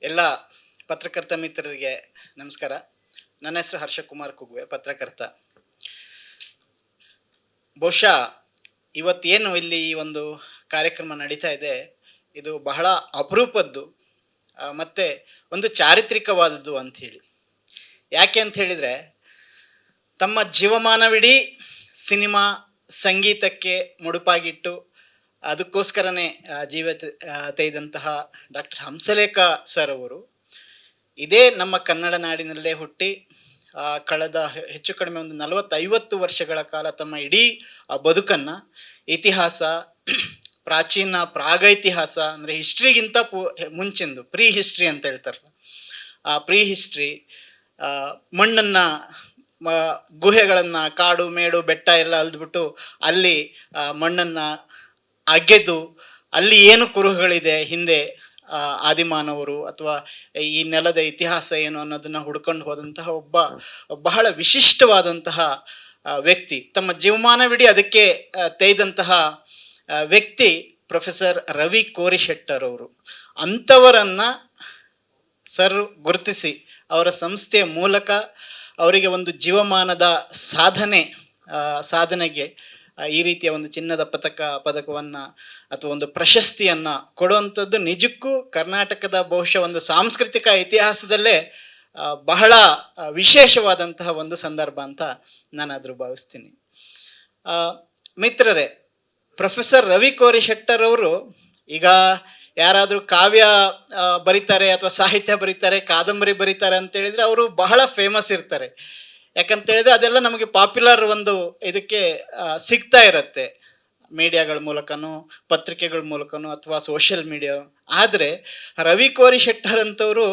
ಎಲ್ಲ ಪತ್ರಕರ್ತ ಮಿತ್ರರಿಗೆ ನಮಸ್ಕಾರ. ನನ್ನ ಹೆಸರು ಹರ್ಷಕುಮಾರ್ ಕುಗ್ವೆ, ಪತ್ರಕರ್ತ. ಬಹುಶಃ ಇವತ್ತೇನು ಇಲ್ಲಿ ಈ ಒಂದು ಕಾರ್ಯಕ್ರಮ ನಡೀತಾ ಇದೆ, ಇದು ಬಹಳ ಅಪರೂಪದ್ದು ಮತ್ತೆ ಒಂದು ಚಾರಿತ್ರಿಕವಾದದ್ದು ಅಂತ ಹೇಳಿ. ಯಾಕೆ ಅಂತ ಹೇಳಿದರೆ, ತಮ್ಮ ಜೀವಮಾನವಿಡೀ ಸಿನಿಮಾ ಸಂಗೀತಕ್ಕೆ ಮುಡುಪಾಗಿಟ್ಟು ಅದಕ್ಕೋಸ್ಕರನೇ ಜೀವ ತೆಗೆದಂತಹ ಡಾಕ್ಟರ್ ಹಂಸಲೇಖ ಸರ್ ಅವರು ಇದೇ ನಮ್ಮ ಕನ್ನಡ ನಾಡಿನಲ್ಲೇ ಹುಟ್ಟಿ ಕಳೆದ ಹೆಚ್ಚು ಕಡಿಮೆ ಒಂದು 40-50 ವರ್ಷಗಳ ಕಾಲ ತಮ್ಮ ಇಡೀ ಬದುಕನ್ನು ಇತಿಹಾಸ, ಪ್ರಾಚೀನ ಪ್ರಾಗೈತಿಹಾಸ ಅಂದರೆ ಹಿಸ್ಟ್ರಿಗಿಂತ ಮುಂಚಿಂದು ಪ್ರೀ ಹಿಸ್ಟ್ರಿ ಅಂತ ಹೇಳ್ತಾರಲ್ಲ, ಆ ಪ್ರೀ ಹಿಸ್ಟ್ರಿ, ಮಣ್ಣನ್ನು, ಗುಹೆಗಳನ್ನು, ಕಾಡು ಮೇಡು ಬೆಟ್ಟ ಎಲ್ಲ ಅಲ್ದ್ಬಿಟ್ಟು ಅಲ್ಲಿ ಮಣ್ಣನ್ನು ಅಗೆದು ಅಲ್ಲಿ ಏನು ಕುರುಹುಗಳಿದೆ ಹಿಂದೆ ಆದಿಮಾನವರು ಅಥವಾ ಈ ನೆಲದ ಇತಿಹಾಸ ಏನು ಅನ್ನೋದನ್ನು ಹುಡ್ಕೊಂಡು ಹೋದಂತಹ ಒಬ್ಬ ಬಹಳ ವಿಶಿಷ್ಟವಾದಂತಹ ವ್ಯಕ್ತಿ, ತಮ್ಮ ಜೀವಮಾನವಿಡೀ ಅದಕ್ಕೆ ತೆಗೆದಂತಹ ವ್ಯಕ್ತಿ ಪ್ರೊಫೆಸರ್ ರವಿ ಕೋರಿಶೆಟ್ಟರ್ ಅವರು. ಅಂಥವರನ್ನು ಸರ್ ಗುರುತಿಸಿ ಅವರ ಸಂಸ್ಥೆಯ ಮೂಲಕ ಅವರಿಗೆ ಒಂದು ಜೀವಮಾನದ ಸಾಧನೆಗೆ ಈ ರೀತಿಯ ಒಂದು ಚಿನ್ನದ ಪದಕವನ್ನು ಅಥವಾ ಒಂದು ಪ್ರಶಸ್ತಿಯನ್ನು ಕೊಡುವಂಥದ್ದು ನಿಜಕ್ಕೂ ಕರ್ನಾಟಕದ ಬಹುಶಃ ಒಂದು ಸಾಂಸ್ಕೃತಿಕ ಇತಿಹಾಸದಲ್ಲೇ ಬಹಳ ವಿಶೇಷವಾದಂತಹ ಒಂದು ಸಂದರ್ಭ ಅಂತ ನಾನಾದರೂ ಭಾವಿಸ್ತೀನಿ. ಮಿತ್ರರೇ, ಪ್ರೊಫೆಸರ್ ರವಿ ಕೋರಿಶೆಟ್ಟರ್ ಅವರು ಈಗ ಯಾರಾದರೂ ಕಾವ್ಯ ಬರೀತಾರೆ ಅಥವಾ ಸಾಹಿತ್ಯ ಬರೀತಾರೆ, ಕಾದಂಬರಿ ಬರೀತಾರೆ ಅಂತೇಳಿದರೆ ಅವರು ಬಹಳ ಫೇಮಸ್ ಇರ್ತಾರೆ. ಯಾಕಂತೇಳಿದ್ರೆ ಅದೆಲ್ಲ ನಮಗೆ ಪಾಪ್ಯುಲರ್ ಒಂದು ಇದಕ್ಕೆ ಸಿಗ್ತಾ ಇರುತ್ತೆ, ಮೀಡಿಯಾಗಳ ಮೂಲಕನೂ ಪತ್ರಿಕೆಗಳ ಮೂಲಕನೂ ಅಥವಾ ಸೋಷಿಯಲ್ ಮೀಡಿಯಾ. ಆದರೆ ರವಿ ಕೋರಿಶೆಟ್ಟರ್ ಅಂತವರು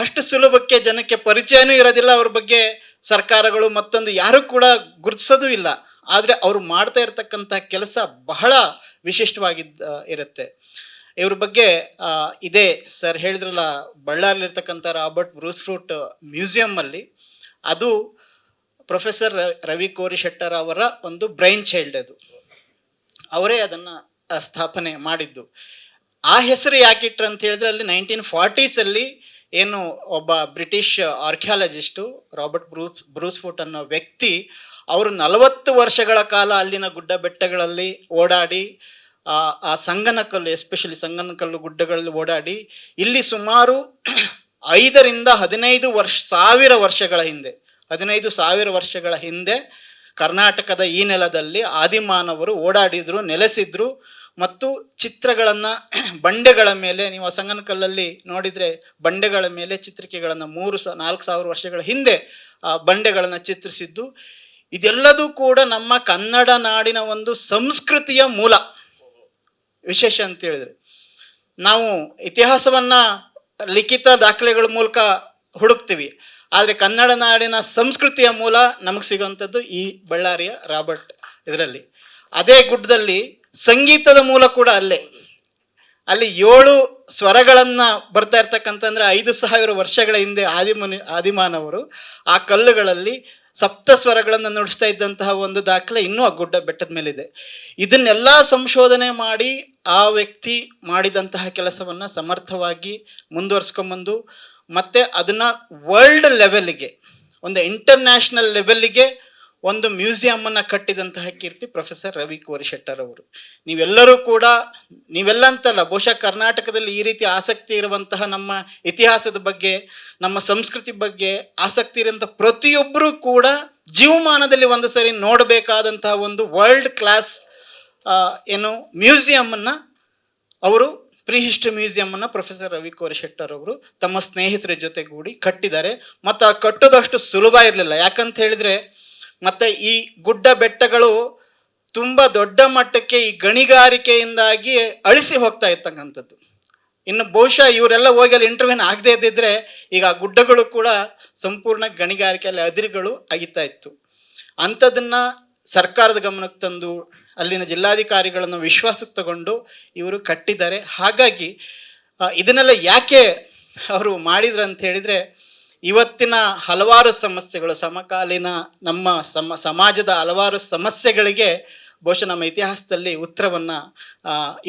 ಅಷ್ಟು ಸುಲಭಕ್ಕೆ ಜನಕ್ಕೆ ಪರಿಚಯನೂ ಇರೋದಿಲ್ಲ, ಅವ್ರ ಬಗ್ಗೆ ಸರ್ಕಾರಗಳು ಮತ್ತೊಂದು ಯಾರೂ ಕೂಡ ಗುರುತಿಸೋದು ಇಲ್ಲ. ಆದರೆ ಅವರು ಮಾಡ್ತಾ ಇರ್ತಕ್ಕಂಥ ಕೆಲಸ ಬಹಳ ಇರುತ್ತೆ. ಇವ್ರ ಬಗ್ಗೆ ಇದೇ ಸರ್ ಹೇಳಿದ್ರಲ್ಲ, ಬಳ್ಳಾರಿಲಿರ್ತಕ್ಕಂಥ ರಾಬರ್ಟ್ ಬ್ರೂಸ್ ಫ್ರೂಟ್ ಮ್ಯೂಸಿಯಮ್ಮಲ್ಲಿ ಅದು ಪ್ರೊಫೆಸರ್ ರವಿ ಕೋರಿಶೆಟ್ಟರ್ ಅವರ ಒಂದು ಬ್ರೈನ್ ಚೈಲ್ಡ್, ಅದು ಅವರೇ ಅದನ್ನು ಸ್ಥಾಪನೆ ಮಾಡಿದ್ದು. ಆ ಹೆಸರು ಯಾಕಿಟ್ರು ಅಂತ ಹೇಳಿದ್ರೆ, ಅಲ್ಲಿ 1940s ಏನು ಒಬ್ಬ ಬ್ರಿಟಿಷ್ ಆರ್ಕಿಯಾಲಜಿಸ್ಟು ರಾಬರ್ಟ್ ಬ್ರೂಸ್ ಫುಟ್ ಅನ್ನೋ ವ್ಯಕ್ತಿ, ಅವರು 40 ವರ್ಷಗಳ ಕಾಲ ಅಲ್ಲಿನ ಗುಡ್ಡ ಬೆಟ್ಟಗಳಲ್ಲಿ ಓಡಾಡಿ, ಆ ಸಂಗನಕಲ್ಲು, ಎಸ್ಪೆಷಲಿ ಸಂಗನಕಲ್ಲು ಗುಡ್ಡಗಳಲ್ಲಿ ಓಡಾಡಿ, ಇಲ್ಲಿ ಸುಮಾರು 5,000-15,000 ವರ್ಷಗಳ ಹಿಂದೆ ಕರ್ನಾಟಕದ ಈ ನೆಲದಲ್ಲಿ ಆದಿಮಾನವರು ಓಡಾಡಿದ್ರು, ನೆಲೆಸಿದ್ರು. ಮತ್ತು ಚಿತ್ರಗಳನ್ನು ಬಂಡೆಗಳ ಮೇಲೆ, ನೀವು ಸಂಗನಕಲ್ಲಲ್ಲಿ ನೋಡಿದರೆ ಬಂಡೆಗಳ ಮೇಲೆ ಚಿತ್ರಿಕೆಗಳನ್ನು 3,000-4,000 ವರ್ಷಗಳ ಹಿಂದೆ ಬಂಡೆಗಳನ್ನು ಚಿತ್ರಿಸಿದ್ದು. ಇದೆಲ್ಲದೂ ಕೂಡ ನಮ್ಮ ಕನ್ನಡ ನಾಡಿನ ಒಂದು ಸಂಸ್ಕೃತಿಯ ಮೂಲ. ವಿಶೇಷ ಅಂತ ಹೇಳಿದ್ರೆ, ನಾವು ಇತಿಹಾಸವನ್ನು ಲಿಖಿತ ದಾಖಲೆಗಳ ಮೂಲಕ ಹುಡುಕ್ತೀವಿ, ಆದರೆ ಕನ್ನಡ ನಾಡಿನ ಸಂಸ್ಕೃತಿಯ ಮೂಲ ನಮಗೆ ಸಿಗುವಂಥದ್ದು ಈ ಬಳ್ಳಾರಿಯ ರಾಬರ್ಟ್ ಇದರಲ್ಲಿ. ಅದೇ ಗುಡ್ಡದಲ್ಲಿ ಸಂಗೀತದ ಮೂಲ ಕೂಡ ಅಲ್ಲಿ 7 ಸ್ವರಗಳನ್ನು ಬರ್ತಾ ಇರ್ತಕ್ಕಂತಂದ್ರೆ 5,000 ವರ್ಷಗಳ ಹಿಂದೆ ಆದಿಮಾನವರು ಆ ಕಲ್ಲುಗಳಲ್ಲಿ ಸಪ್ತ ಸ್ವರಗಳನ್ನು ನುಡಿಸ್ತಾ ಇದ್ದಂತಹ ಒಂದು ದಾಖಲೆ ಇನ್ನೂ ಆ ಗುಡ್ಡ ಬೆಟ್ಟದ ಮೇಲಿದೆ. ಇದನ್ನೆಲ್ಲ ಸಂಶೋಧನೆ ಮಾಡಿ ಆ ವ್ಯಕ್ತಿ ಮಾಡಿದಂತಹ ಕೆಲಸವನ್ನು ಸಮರ್ಥವಾಗಿ ಮುಂದುವರ್ಸ್ಕೊಂಬಂದು ಮತ್ತು ಅದನ್ನು ವರ್ಲ್ಡ್ ಲೆವೆಲ್ಗೆ, ಒಂದು ಇಂಟರ್ನ್ಯಾಷನಲ್ ಲೆವೆಲ್ಗೆ ಒಂದು ಮ್ಯೂಸಿಯಮನ್ನು ಕಟ್ಟಿದಂತಹ ಕೀರ್ತಿ ಪ್ರೊಫೆಸರ್ ರವಿ ಕೋರಿಶೆಟ್ಟರ್ ಅವರು. ನೀವೆಲ್ಲ ಅಂತಲ್ಲ, ಬಹುಶಃ ಕರ್ನಾಟಕದಲ್ಲಿ ಈ ರೀತಿ ಆಸಕ್ತಿ ಇರುವಂತಹ, ನಮ್ಮ ಇತಿಹಾಸದ ಬಗ್ಗೆ, ನಮ್ಮ ಸಂಸ್ಕೃತಿ ಬಗ್ಗೆ ಆಸಕ್ತಿ ಇರುವಂಥ ಪ್ರತಿಯೊಬ್ಬರೂ ಕೂಡ ಜೀವಮಾನದಲ್ಲಿ ಒಂದು ಸರಿ ನೋಡಬೇಕಾದಂತಹ ಒಂದು ವರ್ಲ್ಡ್ ಕ್ಲಾಸ್ ಮ್ಯೂಸಿಯಮನ್ನು ಅವರು, ಪ್ರೀ ಹಿಸ್ಟ್ರಿ ಮ್ಯೂಸಿಯಮನ್ನು ಪ್ರೊಫೆಸರ್ ರವಿ ಕೋರಿಶೆಟ್ಟರ್ ಅವರು ತಮ್ಮ ಸ್ನೇಹಿತರ ಜೊತೆಗೂಡಿ ಕಟ್ಟಿದ್ದಾರೆ. ಮತ್ತು ಆ ಕಟ್ಟೋದಷ್ಟು ಸುಲಭ ಇರಲಿಲ್ಲ. ಯಾಕಂತ ಹೇಳಿದರೆ, ಮತ್ತು ಈ ಗುಡ್ಡ ಬೆಟ್ಟಗಳು ತುಂಬ ದೊಡ್ಡ ಮಟ್ಟಕ್ಕೆ ಈ ಗಣಿಗಾರಿಕೆಯಿಂದಾಗಿ ಅಳಿಸಿ ಹೋಗ್ತಾ ಇರ್ತಕ್ಕಂಥದ್ದು. ಇನ್ನು ಬಹುಶಃ ಇವರೆಲ್ಲ ಹೋಗಿ ಅಲ್ಲಿ ಇಂಟರ್ವ್ಯೂನ್ ಆಗದೆ ಇದ್ದಿದ್ರೆ ಈಗ ಆ ಗುಡ್ಡಗಳು ಕೂಡ ಸಂಪೂರ್ಣ ಗಣಿಗಾರಿಕೆಯಲ್ಲಿ ಅದಿರುಗಳು ಅಗಿತಾ ಇತ್ತು. ಅಂಥದನ್ನು ಸರ್ಕಾರದ ಗಮನಕ್ಕೆ ತಂದು ಅಲ್ಲಿನ ಜಿಲ್ಲಾಧಿಕಾರಿಗಳನ್ನು ವಿಶ್ವಾಸಕ್ಕೆ ತಗೊಂಡು ಇವರು ಕಟ್ಟಿದ್ದಾರೆ. ಹಾಗಾಗಿ ಇದನ್ನೆಲ್ಲ ಯಾಕೆ ಅವರು ಮಾಡಿದ್ರು ಅಂತ ಹೇಳಿದರೆ, ಇವತ್ತಿನ ಹಲವಾರು ಸಮಸ್ಯೆಗಳು, ಸಮಕಾಲೀನ ನಮ್ಮ ಸಮಾಜದ ಹಲವಾರು ಸಮಸ್ಯೆಗಳಿಗೆ ಬಹುಶಃ ನಮ್ಮ ಇತಿಹಾಸದಲ್ಲಿ ಉತ್ತರವನ್ನು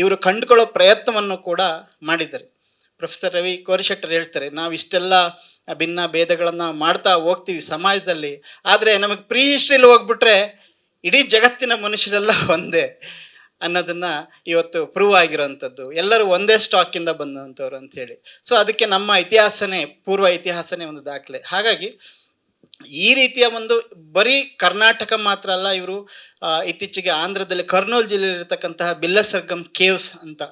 ಇವರು ಕಂಡುಕೊಳ್ಳೋ ಪ್ರಯತ್ನವನ್ನು ಕೂಡ ಮಾಡಿದ್ದಾರೆ. ಪ್ರೊಫೆಸರ್ ರವಿ ಕೋರಿಶೆಟ್ಟರ್ ಹೇಳ್ತಾರೆ, ನಾವು ಇಷ್ಟೆಲ್ಲ ಭಿನ್ನ ಭೇದಗಳನ್ನು ಮಾಡ್ತಾ ಹೋಗ್ತೀವಿ ಸಮಾಜದಲ್ಲಿ, ಆದರೆ ನಮಗೆ ಪ್ರೀ ಹಿಸ್ಟ್ರಿಲಿ ಹೋಗ್ಬಿಟ್ರೆ ಇಡೀ ಜಗತ್ತಿನ ಮನುಷ್ಯರೆಲ್ಲ ಒಂದೇ ಅನ್ನೋದನ್ನ ಇವತ್ತು ಪ್ರೂವ್ ಆಗಿರೋವಂಥದ್ದು. ಎಲ್ಲರೂ ಒಂದೇ ಸ್ಟಾಕಿಂದ ಬಂದಂಥವ್ರು ಅಂತ ಹೇಳಿ. ಸೊ ಅದಕ್ಕೆ ನಮ್ಮ ಇತಿಹಾಸನೇ, ಪೂರ್ವ ಇತಿಹಾಸನೇ ಒಂದು ದಾಖಲೆ. ಹಾಗಾಗಿ ಈ ರೀತಿಯ ಒಂದು ಬರೀ ಕರ್ನಾಟಕ ಮಾತ್ರ ಅಲ್ಲ, ಇವರು ಇತ್ತೀಚೆಗೆ ಆಂಧ್ರದಲ್ಲಿ ಕರ್ನೂಲ್ ಜಿಲ್ಲೆಯಲ್ಲಿರ್ತಕ್ಕಂತಹ ಬಿಲ್ಲಸರ್ಗಂ ಕೇವ್ಸ್ ಅಂತ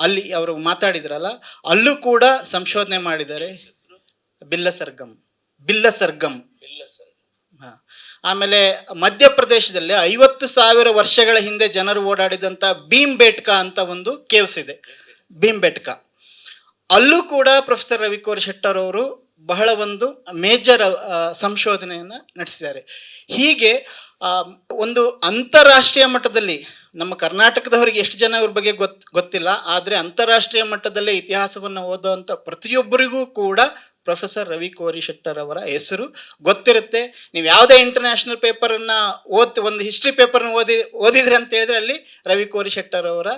ಅಲ್ಲಿ ಅವರು ಮಾತಾಡಿದ್ರಲ್ಲ, ಅಲ್ಲೂ ಕೂಡ ಸಂಶೋಧನೆ ಮಾಡಿದ್ದಾರೆ. ಬಿಲ್ಲಸರ್ಗಂ ಬಿಲ್ಲಸರ್ಗಂ ಹಾ. ಆಮೇಲೆ ಮಧ್ಯಪ್ರದೇಶದಲ್ಲಿ 50,000 ವರ್ಷಗಳ ಹಿಂದೆ ಜನರು ಓಡಾಡಿದಂಥ ಭೀಮ್ಬೇಟ್ಕಾ ಅಂತ ಒಂದು ಕೇವ್ಸ್ ಇದೆ, ಭೀಮ್ಬೇಟ್ಕಾ. ಅಲ್ಲೂ ಕೂಡ ಪ್ರೊಫೆಸರ್ ರವಿ ಕೋರಿಶೆಟ್ಟರ್ ಅವರು ಬಹಳ ಒಂದು ಮೇಜರ್ ಸಂಶೋಧನೆಯನ್ನು ನಡೆಸಿದ್ದಾರೆ. ಹೀಗೆ ಒಂದು ಅಂತಾರಾಷ್ಟ್ರೀಯ ಮಟ್ಟದಲ್ಲಿ, ನಮ್ಮ ಕರ್ನಾಟಕದವರಿಗೆ ಎಷ್ಟು ಜನ ಇವ್ರ ಬಗ್ಗೆ ಗೊತ್ತಿಲ್ಲ, ಆದರೆ ಅಂತಾರಾಷ್ಟ್ರೀಯ ಮಟ್ಟದಲ್ಲೇ ಇತಿಹಾಸವನ್ನು ಓದುವಂಥ ಪ್ರತಿಯೊಬ್ಬರಿಗೂ ಕೂಡ ಪ್ರೊಫೆಸರ್ ರವಿ ಕೋರಿಶೆಟ್ಟರ್ ಅವರ ಹೆಸರು ಗೊತ್ತಿರುತ್ತೆ. ನೀವು ಯಾವುದೇ ಇಂಟರ್ನ್ಯಾಷನಲ್ ಪೇಪರನ್ನು ಒಂದು ಹಿಸ್ಟ್ರಿ ಪೇಪರ್ನ ಓದಿದ್ರೆ ಅಂತ ಹೇಳಿದ್ರೆ ಅಲ್ಲಿ ರವಿ ಕೋರಿಶೆಟ್ಟರ್ ಅವರ